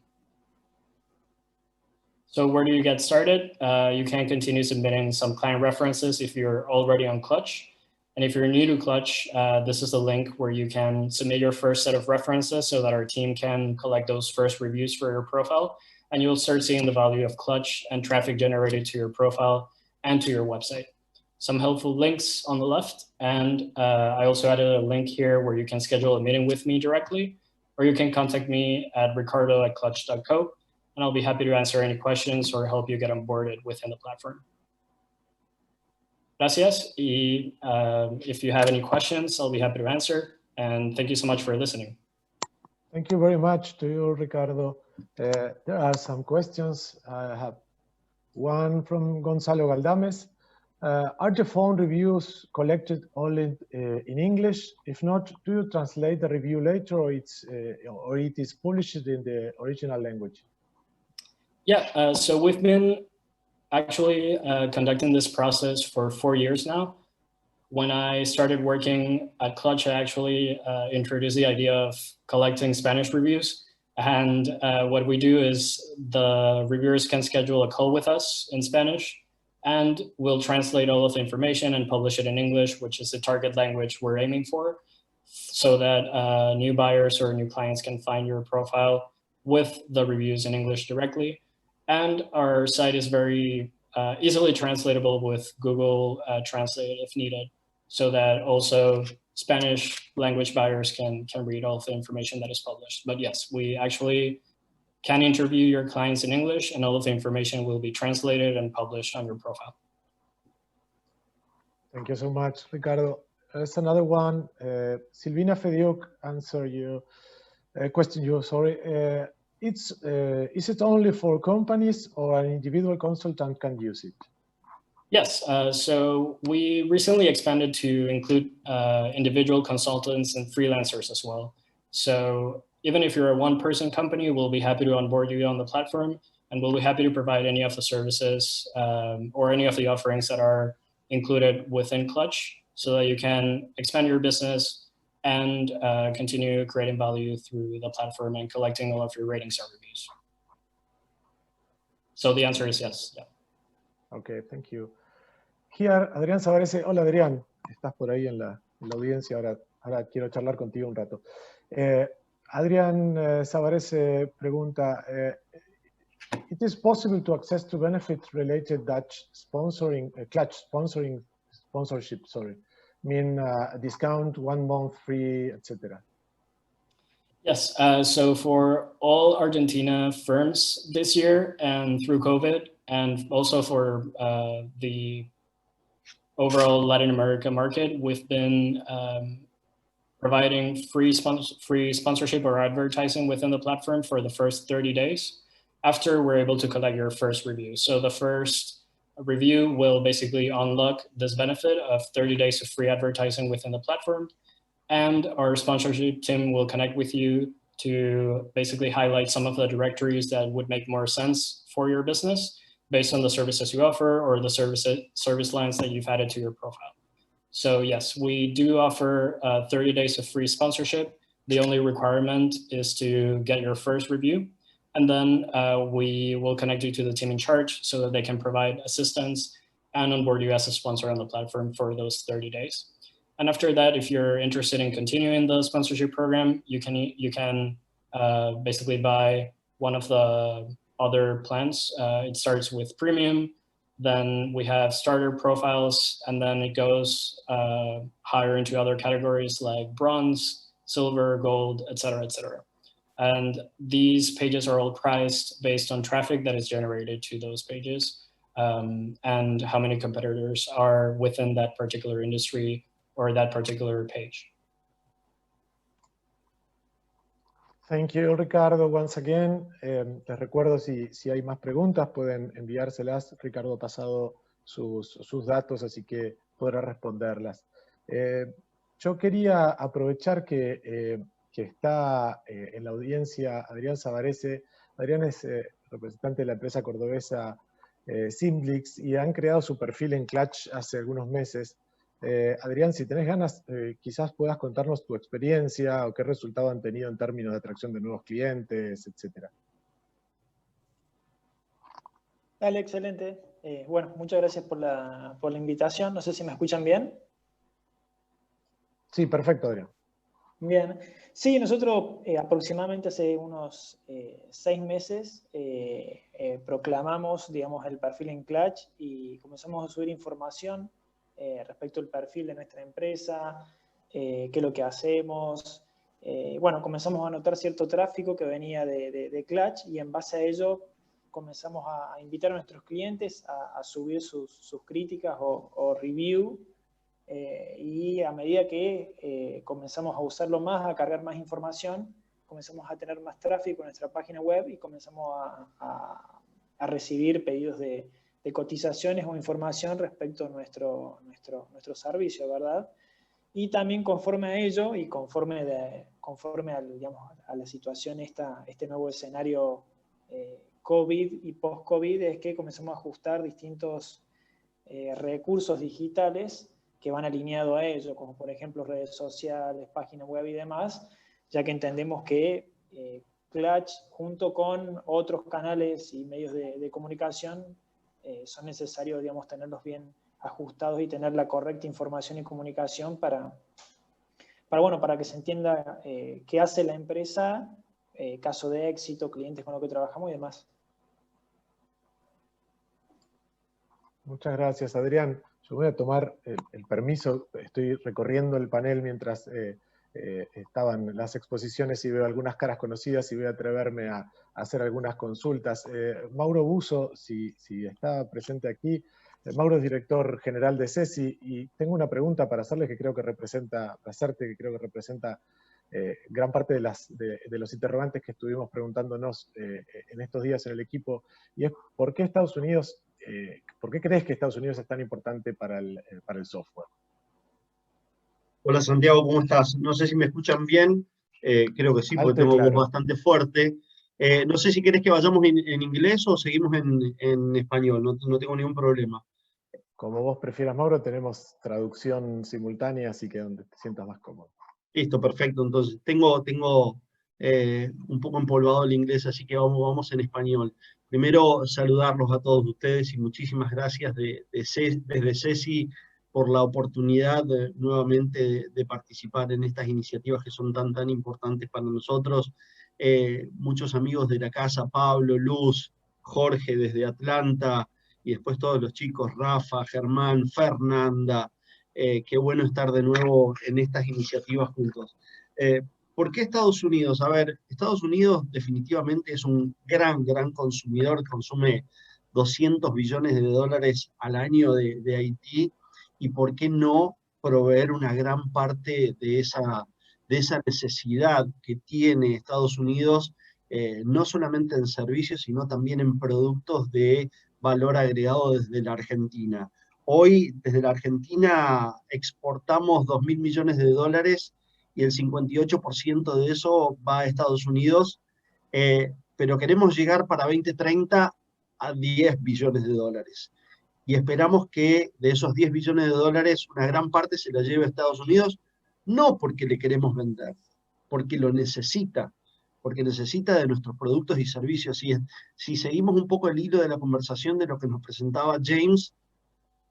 So where do you get started? You can continue submitting some client references if you're already on Clutch. And if you're new to Clutch, this is the link where you can submit your first set of references so that our team can collect those first reviews for your profile. And you'll start seeing the value of Clutch and traffic generated to your profile and to your website. Some helpful links on the left. And I also added a link here where you can schedule a meeting with me directly, or you can contact me at ricardo@clutch.co. And I'll be happy to answer any questions or help you get onboarded within the platform. Gracias. Y if you have any questions, I'll be happy to answer. And thank you so much for listening. Thank you very much to you, Ricardo. There are some questions. I have one from Gonzalo Galdames. Are the phone reviews collected only in English? If not, do you translate the review later, or it is published in the original language? Yeah, so we've been actually conducting this process for 4 years now. When I started working at Clutch, I actually introduced the idea of collecting Spanish reviews. And what we do is the reviewers can schedule a call with us in Spanish, and we'll translate all of the information and publish it in English, which is the target language we're aiming for, so that new buyers or new clients can find your profile with the reviews in English directly. And our site is very easily translatable with Google Translate if needed, so that also Spanish language buyers can read all of the information that is published. But yes, we actually can interview your clients in English, and all of the information will be translated and published on your profile. Thank you so much, Ricardo. There's another one. Silvina Fediuk answered you, question you, sorry. Is it only for companies, or an individual consultant can use it? Yes, so we recently expanded to include individual consultants and freelancers as well. So even if you're a one-person company, we'll be happy to onboard you on the platform, and we'll be happy to provide any of the services or any of the offerings that are included within Clutch, so that you can expand your business and continue creating value through the platform and collecting all of your ratings and reviews. So the answer is yes. Yeah. Okay, thank you. Here, Adrián Savarese. Hola, Adrián. Estás por ahí en la audiencia. Ahora quiero charlar contigo un rato. Adrián Savarese pregunta, it is possible to access to benefit-related Dutch sponsoring, Clutch sponsorship, sorry. I mean, discount, 1 month free, etc. Yes, so for all Argentina firms this year and through COVID, and also for the overall Latin America market, we've been providing free sponsorship or advertising within the platform for the first 30 days after we're able to collect your first review. So the first review will basically unlock this benefit of 30 days of free advertising within the platform. And our sponsorship team will connect with you to basically highlight some of the directories that would make more sense for your business based on the services you offer or the service lines that you've added to your profile. So yes, we do offer 30 days of free sponsorship. The only requirement is to get your first review. And then we will connect you to the team in charge so that they can provide assistance and onboard you as a sponsor on the platform for those 30 days. And after that, if you're interested in continuing the sponsorship program, you can basically buy one of the other plans. It starts with premium, Then we have starter profiles, and then it goes higher into other categories like bronze, silver, gold, etc., etc. And these pages are all priced based on traffic that is generated to those pages, and how many competitors are within that particular industry or that particular page. Thank you, Ricardo, once again. Les recuerdo, si hay más preguntas, pueden enviárselas. Ricardo ha pasado sus datos, así que podrá responderlas. Yo quería aprovechar que está en la audiencia Adrián Savarese. Adrián es representante de la empresa cordobesa Simblix y han creado su perfil en Clutch hace algunos meses. Adrián, si tenés ganas, quizás puedas contarnos tu experiencia o qué resultado han tenido en términos de atracción de nuevos clientes, etc. Dale, excelente. Bueno, muchas gracias por la invitación. No sé si me escuchan bien. Sí, perfecto, Adrián. Bien. Sí, nosotros aproximadamente hace unos 6 meses proclamamos, digamos, el perfil en Clutch y comenzamos a subir información respecto al perfil de nuestra empresa, qué es lo que hacemos. Bueno, comenzamos a notar cierto tráfico que venía de Clutch y en base a ello comenzamos a invitar a nuestros clientes a subir sus críticas o review, y a medida que comenzamos a usarlo más, a cargar más información, comenzamos a tener más tráfico en nuestra página web y comenzamos a recibir pedidos de cotizaciones o información respecto a nuestro servicio, ¿verdad? Y también conforme a ello y conforme digamos, a la situación este nuevo escenario COVID y post-COVID, es que comenzamos a ajustar distintos recursos digitales que van alineados a ello, como por ejemplo redes sociales, página web y demás, ya que entendemos que Clutch, junto con otros canales y medios de comunicación, son necesarios, digamos, tenerlos bien ajustados y tener la correcta información y comunicación para que se entienda qué hace la empresa, caso de éxito, clientes con los que trabajamos y demás. Muchas gracias, Adrián. Yo voy a tomar el permiso, estoy recorriendo el panel mientras estaban las exposiciones y veo algunas caras conocidas y voy a atreverme a hacer algunas consultas. Mauro Buso, si está presente aquí. Mauro es director general de CESI y tengo una pregunta para hacerle que creo que representa gran parte de los interrogantes que estuvimos preguntándonos en estos días en el equipo, y es ¿por qué Estados Unidos, por qué crees que Estados Unidos es tan importante para el software? Hola Santiago, ¿cómo estás? No sé si me escuchan bien, creo que sí, porque Alto y tengo claro. voz bastante fuerte. No sé si querés que vayamos en inglés o seguimos en español, no tengo ningún problema. Como vos prefieras, Mauro, tenemos traducción simultánea, así que donde te sientas más cómodo. Listo, perfecto. Entonces, tengo un poco empolvado el inglés, así que vamos en español. Primero, saludarlos a todos ustedes y muchísimas gracias desde CESI por la oportunidad nuevamente de participar en estas iniciativas que son tan importantes para nosotros. Muchos amigos de la casa, Pablo, Luz, Jorge desde Atlanta, y después todos los chicos, Rafa, Germán, Fernanda. Qué bueno estar de nuevo en estas iniciativas juntos. ¿Por qué Estados Unidos? A ver, Estados Unidos definitivamente es un gran consumidor, consume 200 billones de dólares al año de IT, y por qué no proveer una gran parte de esa necesidad que tiene Estados Unidos, no solamente en servicios, sino también en productos de valor agregado desde la Argentina. Hoy, desde la Argentina, exportamos 2.000 millones de dólares y el 58% de eso va a Estados Unidos, pero queremos llegar para 2030 a 10 billones de dólares. Y esperamos que de esos 10 billones de dólares, una gran parte se la lleve a Estados Unidos, no porque le queremos vender, porque lo necesita, porque necesita de nuestros productos y servicios. Y si seguimos un poco el hilo de la conversación de lo que nos presentaba James,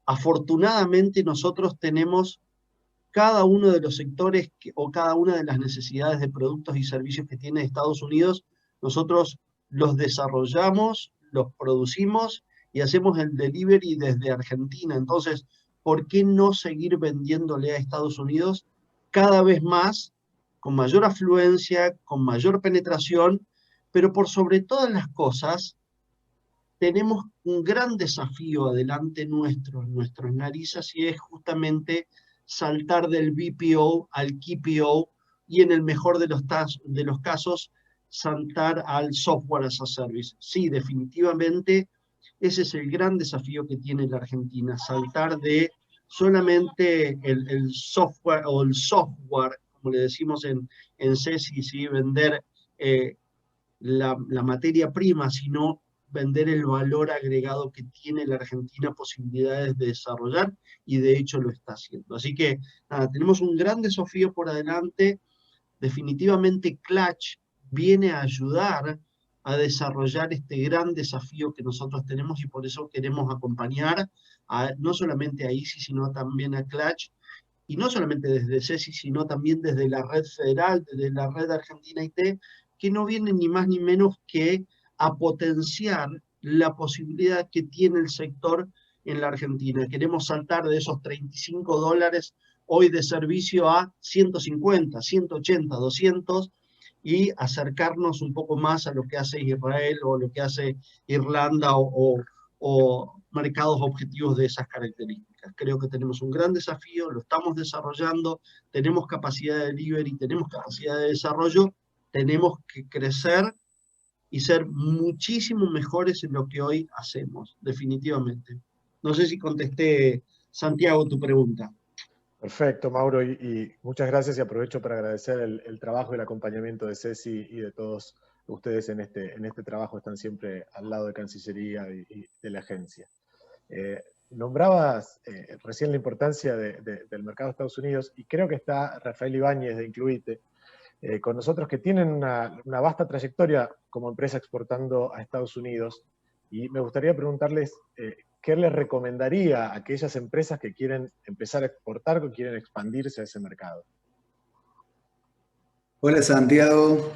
afortunadamente nosotros tenemos cada uno de los sectores o cada una de las necesidades de productos y servicios que tiene Estados Unidos, nosotros los desarrollamos, los producimos y hacemos el delivery desde Argentina. Entonces, ¿por qué no seguir vendiéndole a Estados Unidos cada vez más, con mayor afluencia, con mayor penetración, pero por sobre todas las cosas, tenemos un gran desafío adelante en nuestras narices, y es justamente saltar del BPO al KPO, y en el mejor de los casos, saltar al software as a service. Sí, definitivamente, ese es el gran desafío que tiene la Argentina, saltar de solamente el software, o el software, como le decimos en CESI, ¿sí? Vender la materia prima, sino vender el valor agregado que tiene la Argentina posibilidades de desarrollar, y de hecho lo está haciendo. Así que nada, tenemos un gran desafío por adelante. Definitivamente Clutch viene a ayudar a desarrollar este gran desafío que nosotros tenemos, y por eso queremos acompañar no solamente a ICI, sino también a Clutch, y no solamente desde CESI, sino también desde la red federal, desde la red Argentina IT, que no viene ni más ni menos que a potenciar la posibilidad que tiene el sector en la Argentina. Queremos saltar de esos $35 hoy de servicio a 150, 180, 200, y acercarnos un poco más a lo que hace Israel o lo que hace Irlanda, o mercados objetivos de esas características. Creo que tenemos un gran desafío, lo estamos desarrollando, tenemos capacidad de delivery, tenemos capacidad de desarrollo, tenemos que crecer y ser muchísimo mejores en lo que hoy hacemos, definitivamente. No sé si contesté, Santiago, tu pregunta. Perfecto, Mauro, y muchas gracias, y aprovecho para agradecer el trabajo y el acompañamiento de CESI y de todos ustedes en este trabajo. Están siempre al lado de Cancillería y de la agencia. Nombrabas recién la importancia del mercado de Estados Unidos, y creo que está Rafael Ibáñez de Incluite con nosotros, que tienen una vasta trayectoria como empresa exportando a Estados Unidos, y me gustaría preguntarles ¿qué les recomendaría a aquellas empresas que quieren empezar a exportar, que quieren expandirse a ese mercado? Hola, Santiago.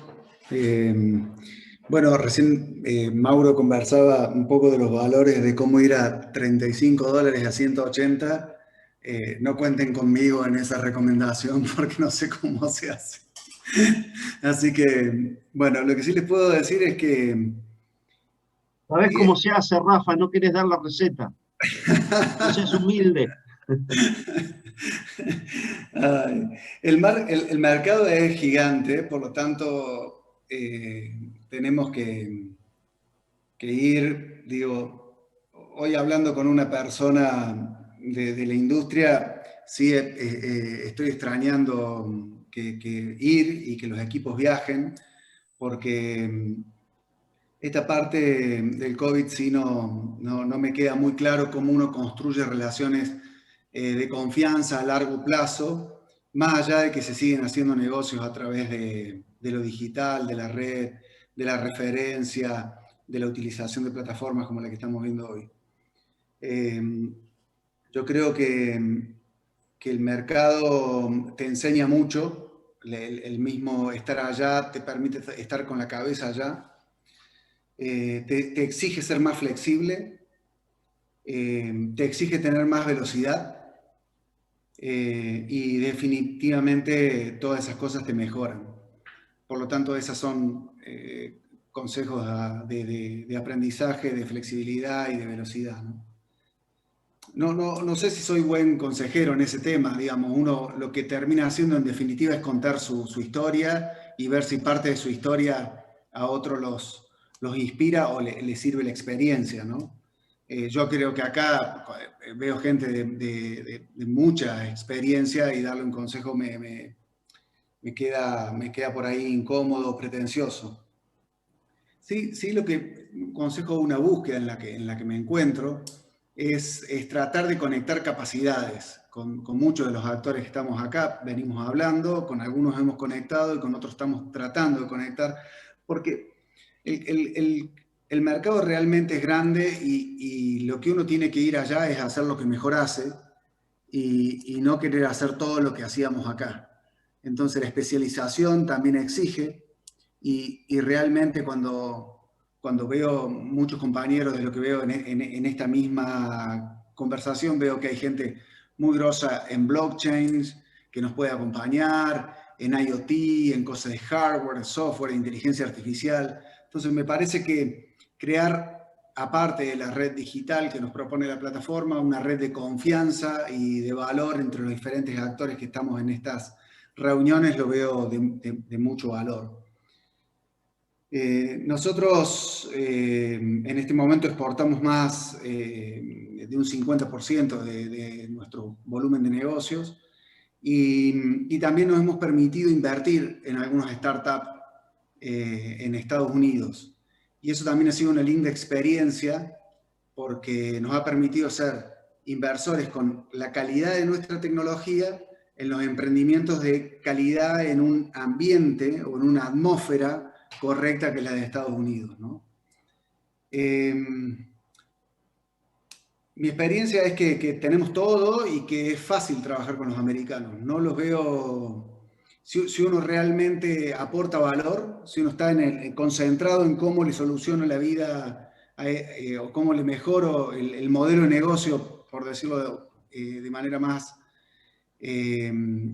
Bueno, recién Mauro conversaba un poco de los valores de cómo ir a $35 a 180. No cuenten conmigo en esa recomendación porque no sé cómo se hace. Así que, bueno, lo que sí les puedo decir es que... ¿Sabés cómo se hace, Rafa? No querés dar la receta. No seas humilde. El mercado es gigante, por lo tanto, tenemos que ir, digo, hoy hablando con una persona de la industria, sí estoy extrañando que ir y que los equipos viajen, porque esta parte del COVID sí no me queda muy claro cómo uno construye relaciones de confianza a largo plazo, más allá de que se siguen haciendo negocios a través de lo digital, de la red, de la referencia, de la utilización de plataformas como la que estamos viendo hoy. Yo creo que el mercado te enseña mucho, el mismo estar allá te permite estar con la cabeza allá, te exige ser más flexible, te exige tener más velocidad, y definitivamente todas esas cosas te mejoran. Por lo tanto, esos son consejos de aprendizaje, de flexibilidad y de velocidad, ¿no? No sé si soy buen consejero en ese tema, digamos. Uno lo que termina haciendo en definitiva es contar su historia y ver si parte de su historia a otros los inspira o le sirve la experiencia, ¿no? Yo creo que acá veo gente de mucha experiencia, y darle un consejo me queda por ahí incómodo, pretencioso. Sí, lo que consejo, una búsqueda en la que me encuentro, es tratar de conectar capacidades con muchos de los actores que estamos acá. Venimos hablando, con algunos hemos conectado y con otros estamos tratando de conectar, porque el mercado realmente es grande, y lo que uno tiene que ir allá es hacer lo que mejor hace, y no querer hacer todo lo que hacíamos acá. Entonces la especialización también exige, y realmente cuando cuando veo muchos compañeros de lo que veo en esta misma conversación, veo que hay gente muy grosa en blockchains, que nos puede acompañar, en IoT, en cosas de hardware, software, inteligencia artificial. Entonces me parece que crear, aparte de la red digital que nos propone la plataforma, una red de confianza y de valor entre los diferentes actores que estamos en estas reuniones, lo veo de mucho valor. Nosotros en este momento exportamos más de un 50% de nuestro volumen de negocios y también nos hemos permitido invertir en algunos startups en Estados Unidos. Y eso también ha sido una linda experiencia porque nos ha permitido ser inversores con la calidad de nuestra tecnología en los emprendimientos de calidad en un ambiente o en una atmósfera correcta que es la de Estados Unidos, ¿no? Mi experiencia es que tenemos todo y que es fácil trabajar con los americanos. No los veo... Si uno realmente aporta valor, si uno está concentrado en cómo le soluciono la vida o cómo le mejoro el modelo de negocio, por decirlo de manera más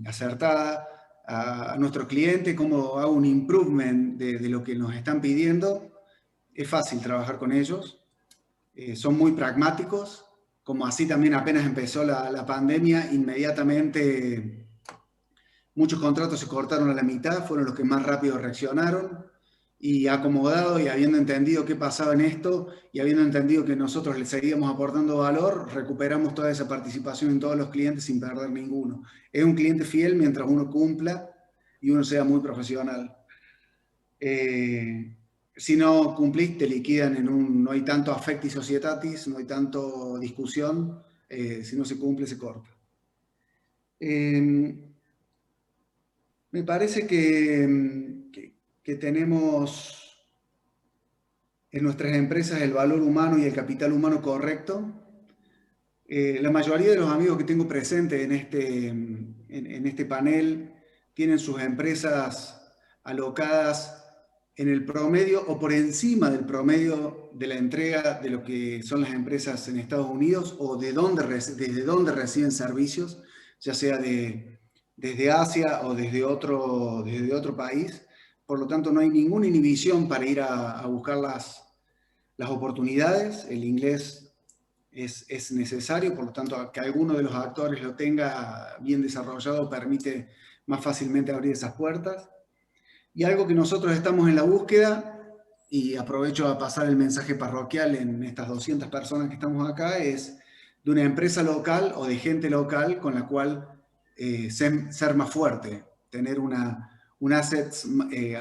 acertada, a nuestro cliente, cómo hago un improvement de lo que nos están pidiendo, es fácil trabajar con ellos. Son muy pragmáticos, como así también apenas empezó la pandemia, inmediatamente muchos contratos se cortaron a la mitad, fueron los que más rápido reaccionaron, y acomodado y habiendo entendido qué pasaba en esto y habiendo entendido que nosotros le seguíamos aportando valor, recuperamos toda esa participación en todos los clientes sin perder ninguno. Es un cliente fiel mientras uno cumpla y uno sea muy profesional. Si no cumplís, te liquidan no hay tanto affecti societatis, no hay tanto discusión, si no se cumple, se corta. Me parece que tenemos en nuestras empresas el valor humano y el capital humano correcto. La mayoría de los amigos que tengo presentes en este panel tienen sus empresas alocadas en el promedio o por encima del promedio de la entrega de lo que son las empresas en Estados Unidos o desde dónde reciben servicios, ya sea desde Asia o desde otro país. Por lo tanto, no hay ninguna inhibición para ir a buscar las oportunidades. El inglés es necesario, por lo tanto, que alguno de los actores lo tenga bien desarrollado permite más fácilmente abrir esas puertas. Y algo que nosotros estamos en la búsqueda, y aprovecho a pasar el mensaje parroquial en estas 200 personas que estamos acá, es de una empresa local o de gente local con la cual ser más fuerte, tener un asset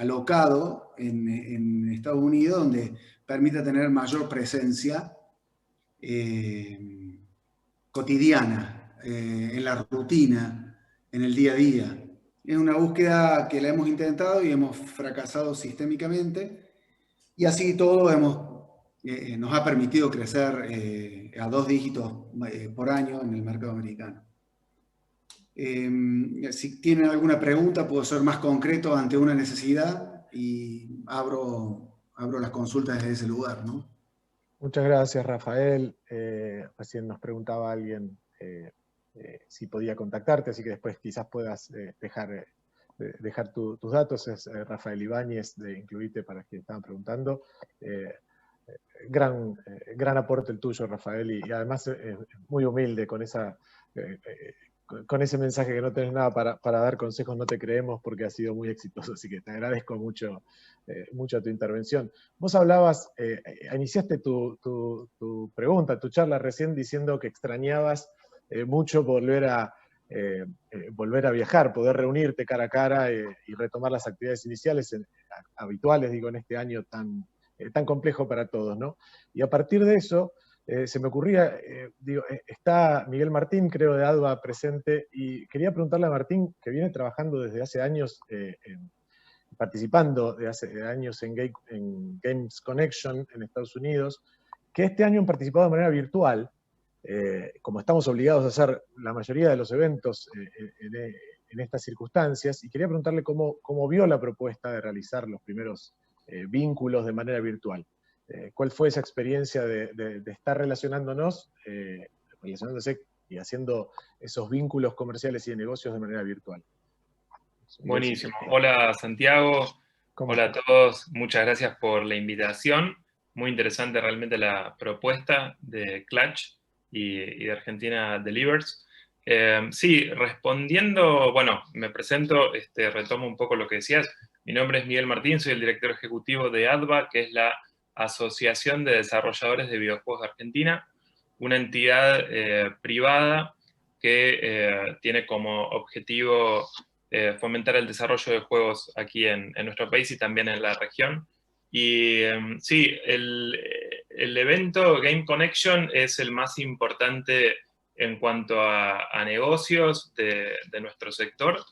alocado en Estados Unidos donde permita tener mayor presencia cotidiana, en la rutina, en el día a día. Es una búsqueda que la hemos intentado y hemos fracasado sistémicamente, y así todo nos ha permitido crecer a 2 dígitos por año en el mercado americano. Si tienen alguna pregunta, puedo ser más concreto ante una necesidad y abro las consultas desde ese lugar, ¿no? Muchas gracias, Rafael. Recién nos preguntaba alguien si podía contactarte, así que después quizás puedas dejar tus datos. Es Rafael Ibáñez de Incluite, para quien estaban preguntando. Gran aporte el tuyo, Rafael, y además muy humilde con ese mensaje que no tenés nada para dar consejos, no te creemos, porque has sido muy exitoso, así que te agradezco mucho tu intervención. Vos hablabas, iniciaste tu pregunta, tu charla recién diciendo que extrañabas mucho volver a viajar, poder reunirte cara a cara y retomar las actividades iniciales habituales, digo, en este año tan complejo para todos, ¿no? Y a partir de eso, se me ocurría, está Miguel Martín, creo, de ADVA presente, y quería preguntarle a Martín, que viene trabajando desde hace años, participando de hace años en Games Connection en Estados Unidos, que este año han participado de manera virtual, como estamos obligados a hacer la mayoría de los eventos en estas circunstancias, y quería preguntarle cómo vio la propuesta de realizar los primeros vínculos de manera virtual. ¿Cuál fue esa experiencia de estar relacionándose y haciendo esos vínculos comerciales y de negocios de manera virtual? Buenísimo. Hola Santiago, hola a todos, muchas gracias por la invitación. Muy interesante realmente la propuesta de Clutch y de Argentina Delivers. Sí, respondiendo, bueno, me presento, retomo un poco lo que decías. Mi nombre es Miguel Martín, soy el director ejecutivo de ADVA, que es la Asociación de Desarrolladores de Videojuegos de Argentina, una entidad privada que tiene como objetivo fomentar el desarrollo de juegos aquí en nuestro país y también en la región. Y sí, el evento Game Connection es el más importante en cuanto a negocios de nuestro sector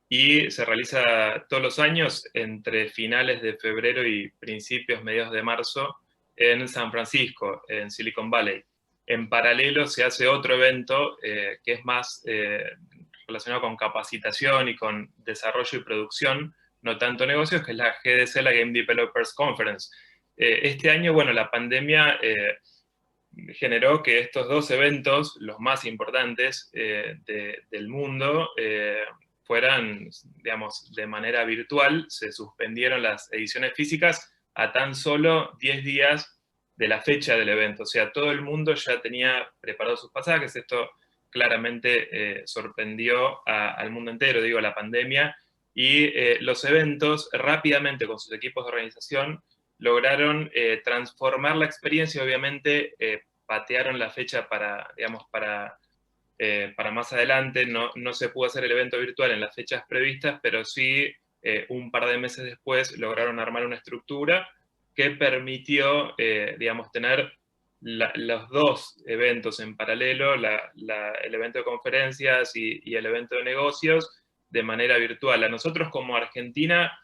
y se realiza todos los años entre finales de febrero y mediados de marzo en San Francisco, en Silicon Valley. En paralelo se hace otro evento que es más relacionado con capacitación y con desarrollo y producción, no tanto negocios, que es la GDC, la Game Developers Conference. Este año, bueno, la pandemia generó que estos dos eventos, los más importantes del mundo, fueran, digamos, de manera virtual. Se suspendieron las ediciones físicas a tan solo 10 días de la fecha del evento. O sea, todo el mundo ya tenía preparados sus pasajes. Esto claramente sorprendió al mundo entero, digo, la pandemia, y los eventos rápidamente con sus equipos de organización lograron transformar la experiencia. Obviamente patearon la fecha para más adelante. No se pudo hacer el evento virtual en las fechas previstas, pero sí un par de meses después lograron armar una estructura que permitió, tener los dos eventos en paralelo, el evento de conferencias y el evento de negocios, de manera virtual. A nosotros como Argentina,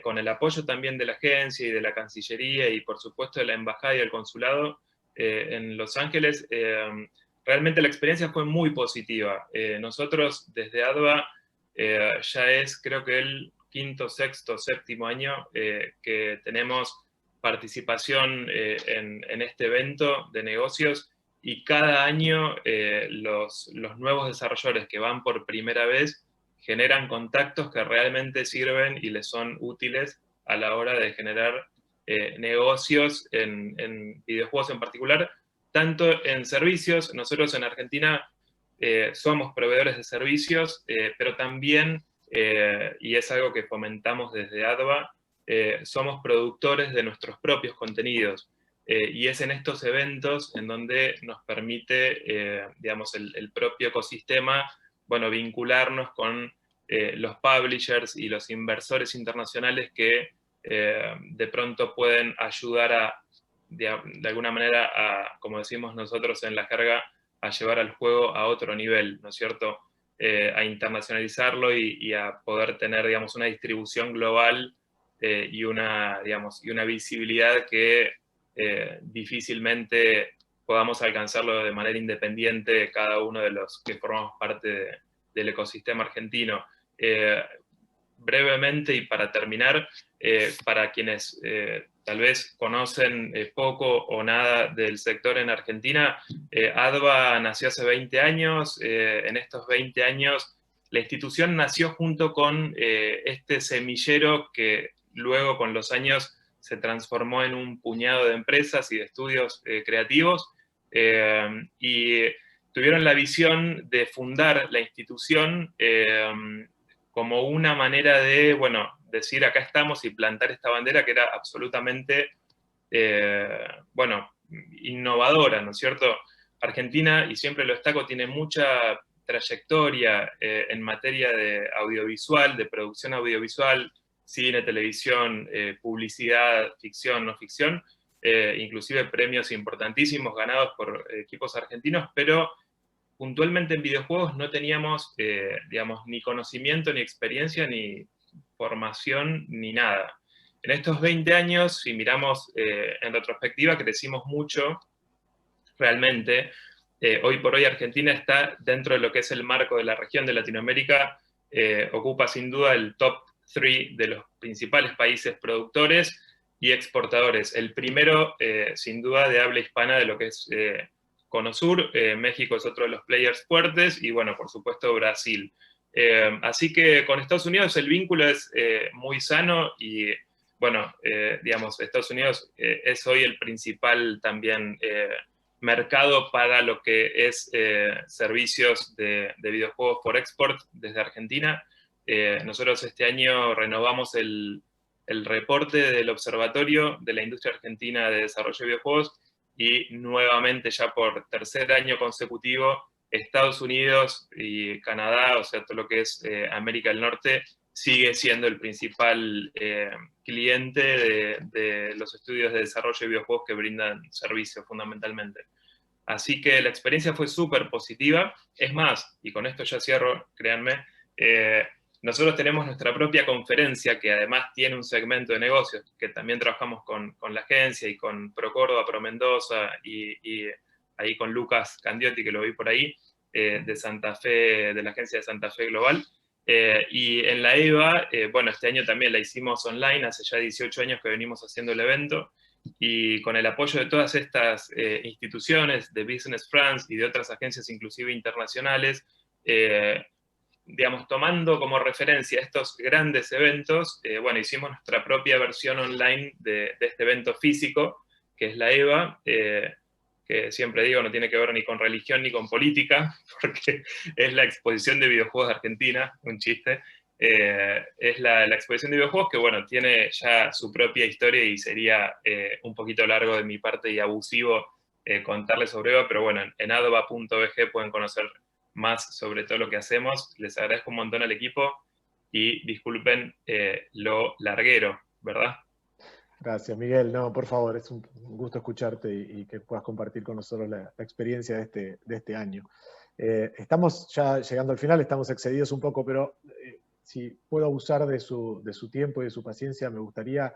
con el apoyo también de la agencia y de la Cancillería y por supuesto de la Embajada y del Consulado en Los Ángeles, realmente la experiencia fue muy positiva. Nosotros desde ADVA ya es creo que el quinto, sexto, séptimo año que tenemos participación en este evento de negocios, y cada año los nuevos desarrolladores que van por primera vez generan contactos que realmente sirven y les son útiles a la hora de generar negocios en videojuegos en particular, tanto en servicios. Nosotros en Argentina somos proveedores de servicios, pero también, y es algo que fomentamos desde ADVA, somos productores de nuestros propios contenidos. Y es en estos eventos en donde nos permite, el propio ecosistema, bueno, vincularnos con los publishers y los inversores internacionales que de pronto pueden ayudar de alguna manera, como decimos nosotros en la jerga, a llevar al juego a otro nivel, ¿no es cierto? A internacionalizarlo y a poder tener, digamos, una distribución global y una visibilidad que difícilmente podamos alcanzarlo de manera independiente cada uno de los que formamos parte del ecosistema argentino. Brevemente y para terminar, para quienes tal vez conocen poco o nada del sector en Argentina, ADVA nació hace 20 años. En estos 20 años la institución nació junto con este semillero que luego con los años se transformó en un puñado de empresas y de estudios creativos, y tuvieron la visión de fundar la institución como una manera de, bueno, decir acá estamos y plantar esta bandera que era absolutamente, innovadora, ¿no es cierto? Argentina, y siempre lo destaco, tiene mucha trayectoria en materia de audiovisual, de producción audiovisual, cine, televisión, publicidad, ficción, no ficción, inclusive premios importantísimos ganados por equipos argentinos, pero puntualmente en videojuegos no teníamos, ni conocimiento, ni experiencia, ni formación, ni nada. En estos 20 años, si miramos en retrospectiva, crecimos mucho, realmente. Hoy por hoy Argentina está dentro de lo que es el marco de la región de Latinoamérica, ocupa sin duda el top 3 de los principales países productores, y exportadores. El primero, sin duda, de habla hispana de lo que es Cono Sur. México es otro de los players fuertes y, bueno, por supuesto, Brasil. Así que con Estados Unidos el vínculo es muy sano y, bueno, digamos, Estados Unidos es hoy el principal también mercado para lo que es servicios de videojuegos por export desde Argentina. Nosotros este año renovamos el reporte del Observatorio de la Industria Argentina de Desarrollo de Videojuegos y nuevamente ya por tercer año consecutivo Estados Unidos y Canadá, o sea, todo lo que es América del Norte, sigue siendo el principal cliente de los estudios de desarrollo de videojuegos que brindan servicios fundamentalmente. Así que la experiencia fue súper positiva. Es más, y con esto ya cierro, créanme, nosotros tenemos nuestra propia conferencia que además tiene un segmento de negocios, que también trabajamos con la agencia y con Pro Córdoba, Pro Mendoza y ahí con Lucas Candiotti, que lo vi por ahí, de Santa Fe, de la agencia de Santa Fe Global. Y en la EVA, bueno, este año también la hicimos online, hace ya 18 años que venimos haciendo el evento, y con el apoyo de todas estas instituciones, de Business France y de otras agencias inclusive internacionales, digamos, tomando como referencia estos grandes eventos, bueno, hicimos nuestra propia versión online de este evento físico, que es la EVA, que siempre digo no tiene que ver ni con religión ni con política, porque es la exposición de videojuegos de Argentina, un chiste. Es la exposición de videojuegos que, bueno, tiene ya su propia historia y sería un poquito largo de mi parte y abusivo contarles sobre EVA, pero bueno, en adoba.bg pueden conocer más sobre todo lo que hacemos. Les agradezco un montón al equipo y disculpen lo larguero, ¿verdad? Gracias, Miguel. No, por favor, es un gusto escucharte y que puedas compartir con nosotros la experiencia de este año. Estamos ya llegando al final, estamos excedidos un poco, pero si puedo abusar de su tiempo y de su paciencia, me gustaría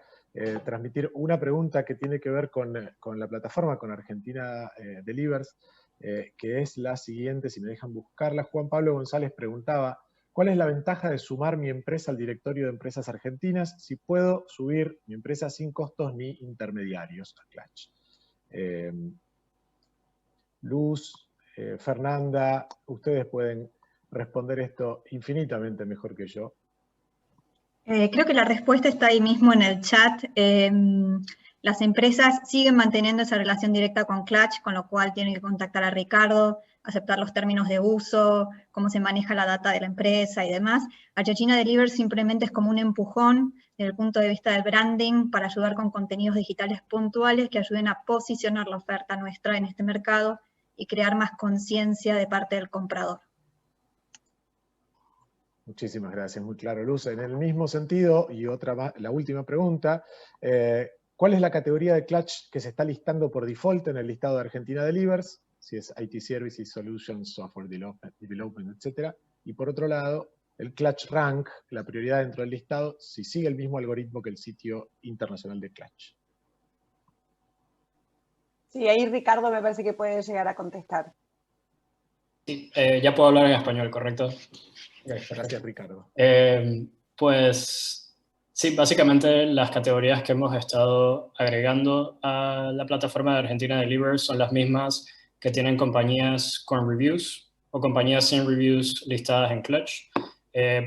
transmitir una pregunta que tiene que ver con la plataforma, con Argentina Delivers, que es la siguiente, si me dejan buscarla. Juan Pablo González preguntaba: ¿cuál es la ventaja de sumar mi empresa al directorio de empresas argentinas si puedo subir mi empresa sin costos ni intermediarios a Clutch? Luz, Fernanda, ustedes pueden responder esto infinitamente mejor que yo. Creo que la respuesta está ahí mismo en el chat. Las empresas siguen manteniendo esa relación directa con Clutch, con lo cual tienen que contactar a Ricardo, aceptar los términos de uso, cómo se maneja la data de la empresa y demás. Argentina Delivers simplemente es como un empujón desde el punto de vista del branding para ayudar con contenidos digitales puntuales que ayuden a posicionar la oferta nuestra en este mercado y crear más conciencia de parte del comprador. Muchísimas gracias, muy claro, Luz. En el mismo sentido, y la última pregunta, ¿cuál es la categoría de Clutch que se está listando por default en el listado de Argentina Delivers? Si es IT Services, Solutions, Software Development, etc. Y por otro lado, el Clutch Rank, la prioridad dentro del listado, si sigue el mismo algoritmo que el sitio internacional de Clutch. Sí, ahí Ricardo me parece que puede llegar a contestar. Sí, ya puedo hablar en español, ¿correcto? Gracias, Ricardo. Pues sí, básicamente las categorías que hemos estado agregando a la plataforma de Argentina Delivers son las mismas que tienen compañías con reviews o compañías sin reviews listadas en Clutch.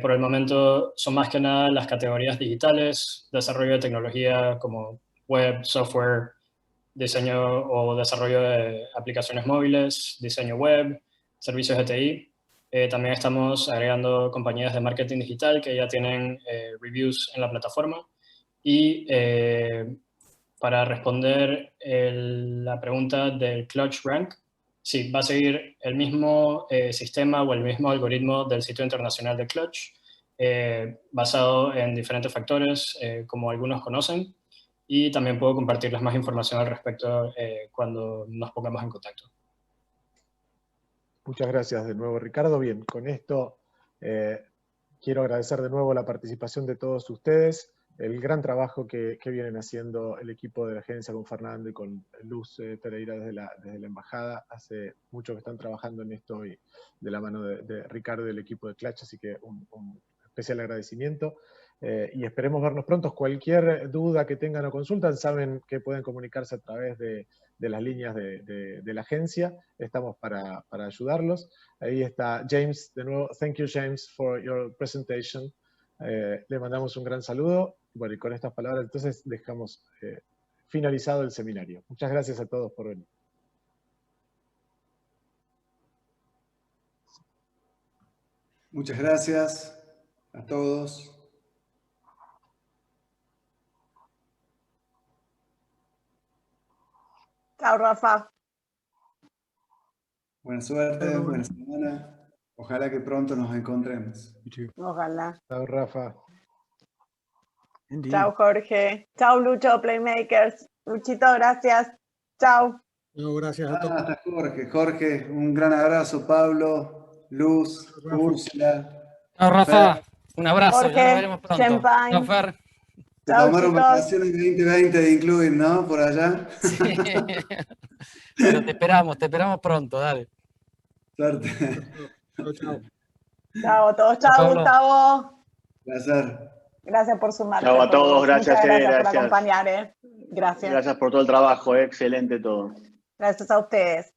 Por el momento son más que nada las categorías digitales, desarrollo de tecnología como web, software, diseño o desarrollo de aplicaciones móviles, diseño web, servicios de TI. También estamos agregando compañías de marketing digital que ya tienen reviews en la plataforma. Y para responder la pregunta del Clutch Rank, sí, va a seguir el mismo sistema o el mismo algoritmo del sitio internacional de Clutch, basado en diferentes factores, como algunos conocen, y también puedo compartirles más información al respecto cuando nos pongamos en contacto. Muchas gracias de nuevo, Ricardo. Bien, con esto quiero agradecer de nuevo la participación de todos ustedes, el gran trabajo que vienen haciendo el equipo de la agencia con Fernando y con Luz Pereira desde la embajada. Hace mucho que están trabajando en esto y de la mano de Ricardo y del equipo de Clutch, así que un especial agradecimiento. y esperemos vernos pronto. Cualquier duda que tengan o consultan, saben que pueden comunicarse a través de las líneas de la agencia. Estamos para ayudarlos. Ahí está James, de nuevo. Thank you, James, for your presentation. Le mandamos un gran saludo. Bueno, y con estas palabras entonces dejamos finalizado el seminario. Muchas gracias a todos por venir. Muchas gracias a todos. Chao, Rafa. Buena suerte, buena semana. Ojalá que pronto nos encontremos. Ojalá. Chao, Rafa. Indeed. Chao, Jorge. Chao, Lucho, Playmakers. Luchito, gracias. Chao. No, gracias a todos. Hasta Jorge. Jorge, un gran abrazo. Pablo, Luz, Úrsula. Chao, Rafa. Un abrazo. Jorge, Ya nos veremos pronto. Champagne. Chao, Fer. Se Chao, tomaron chicos. vacaciones 2020 de incluir, ¿no? Por allá. Sí. Pero te esperamos pronto, dale. Suerte. Chao, chao. Chao a todos. Chao, Pablo. Gustavo. Placer. Gracias por sumarte. Chao a todos, gracias. Muchas gracias por Gracias. acompañar. Gracias. Gracias por todo el trabajo, excelente todo. Gracias a ustedes.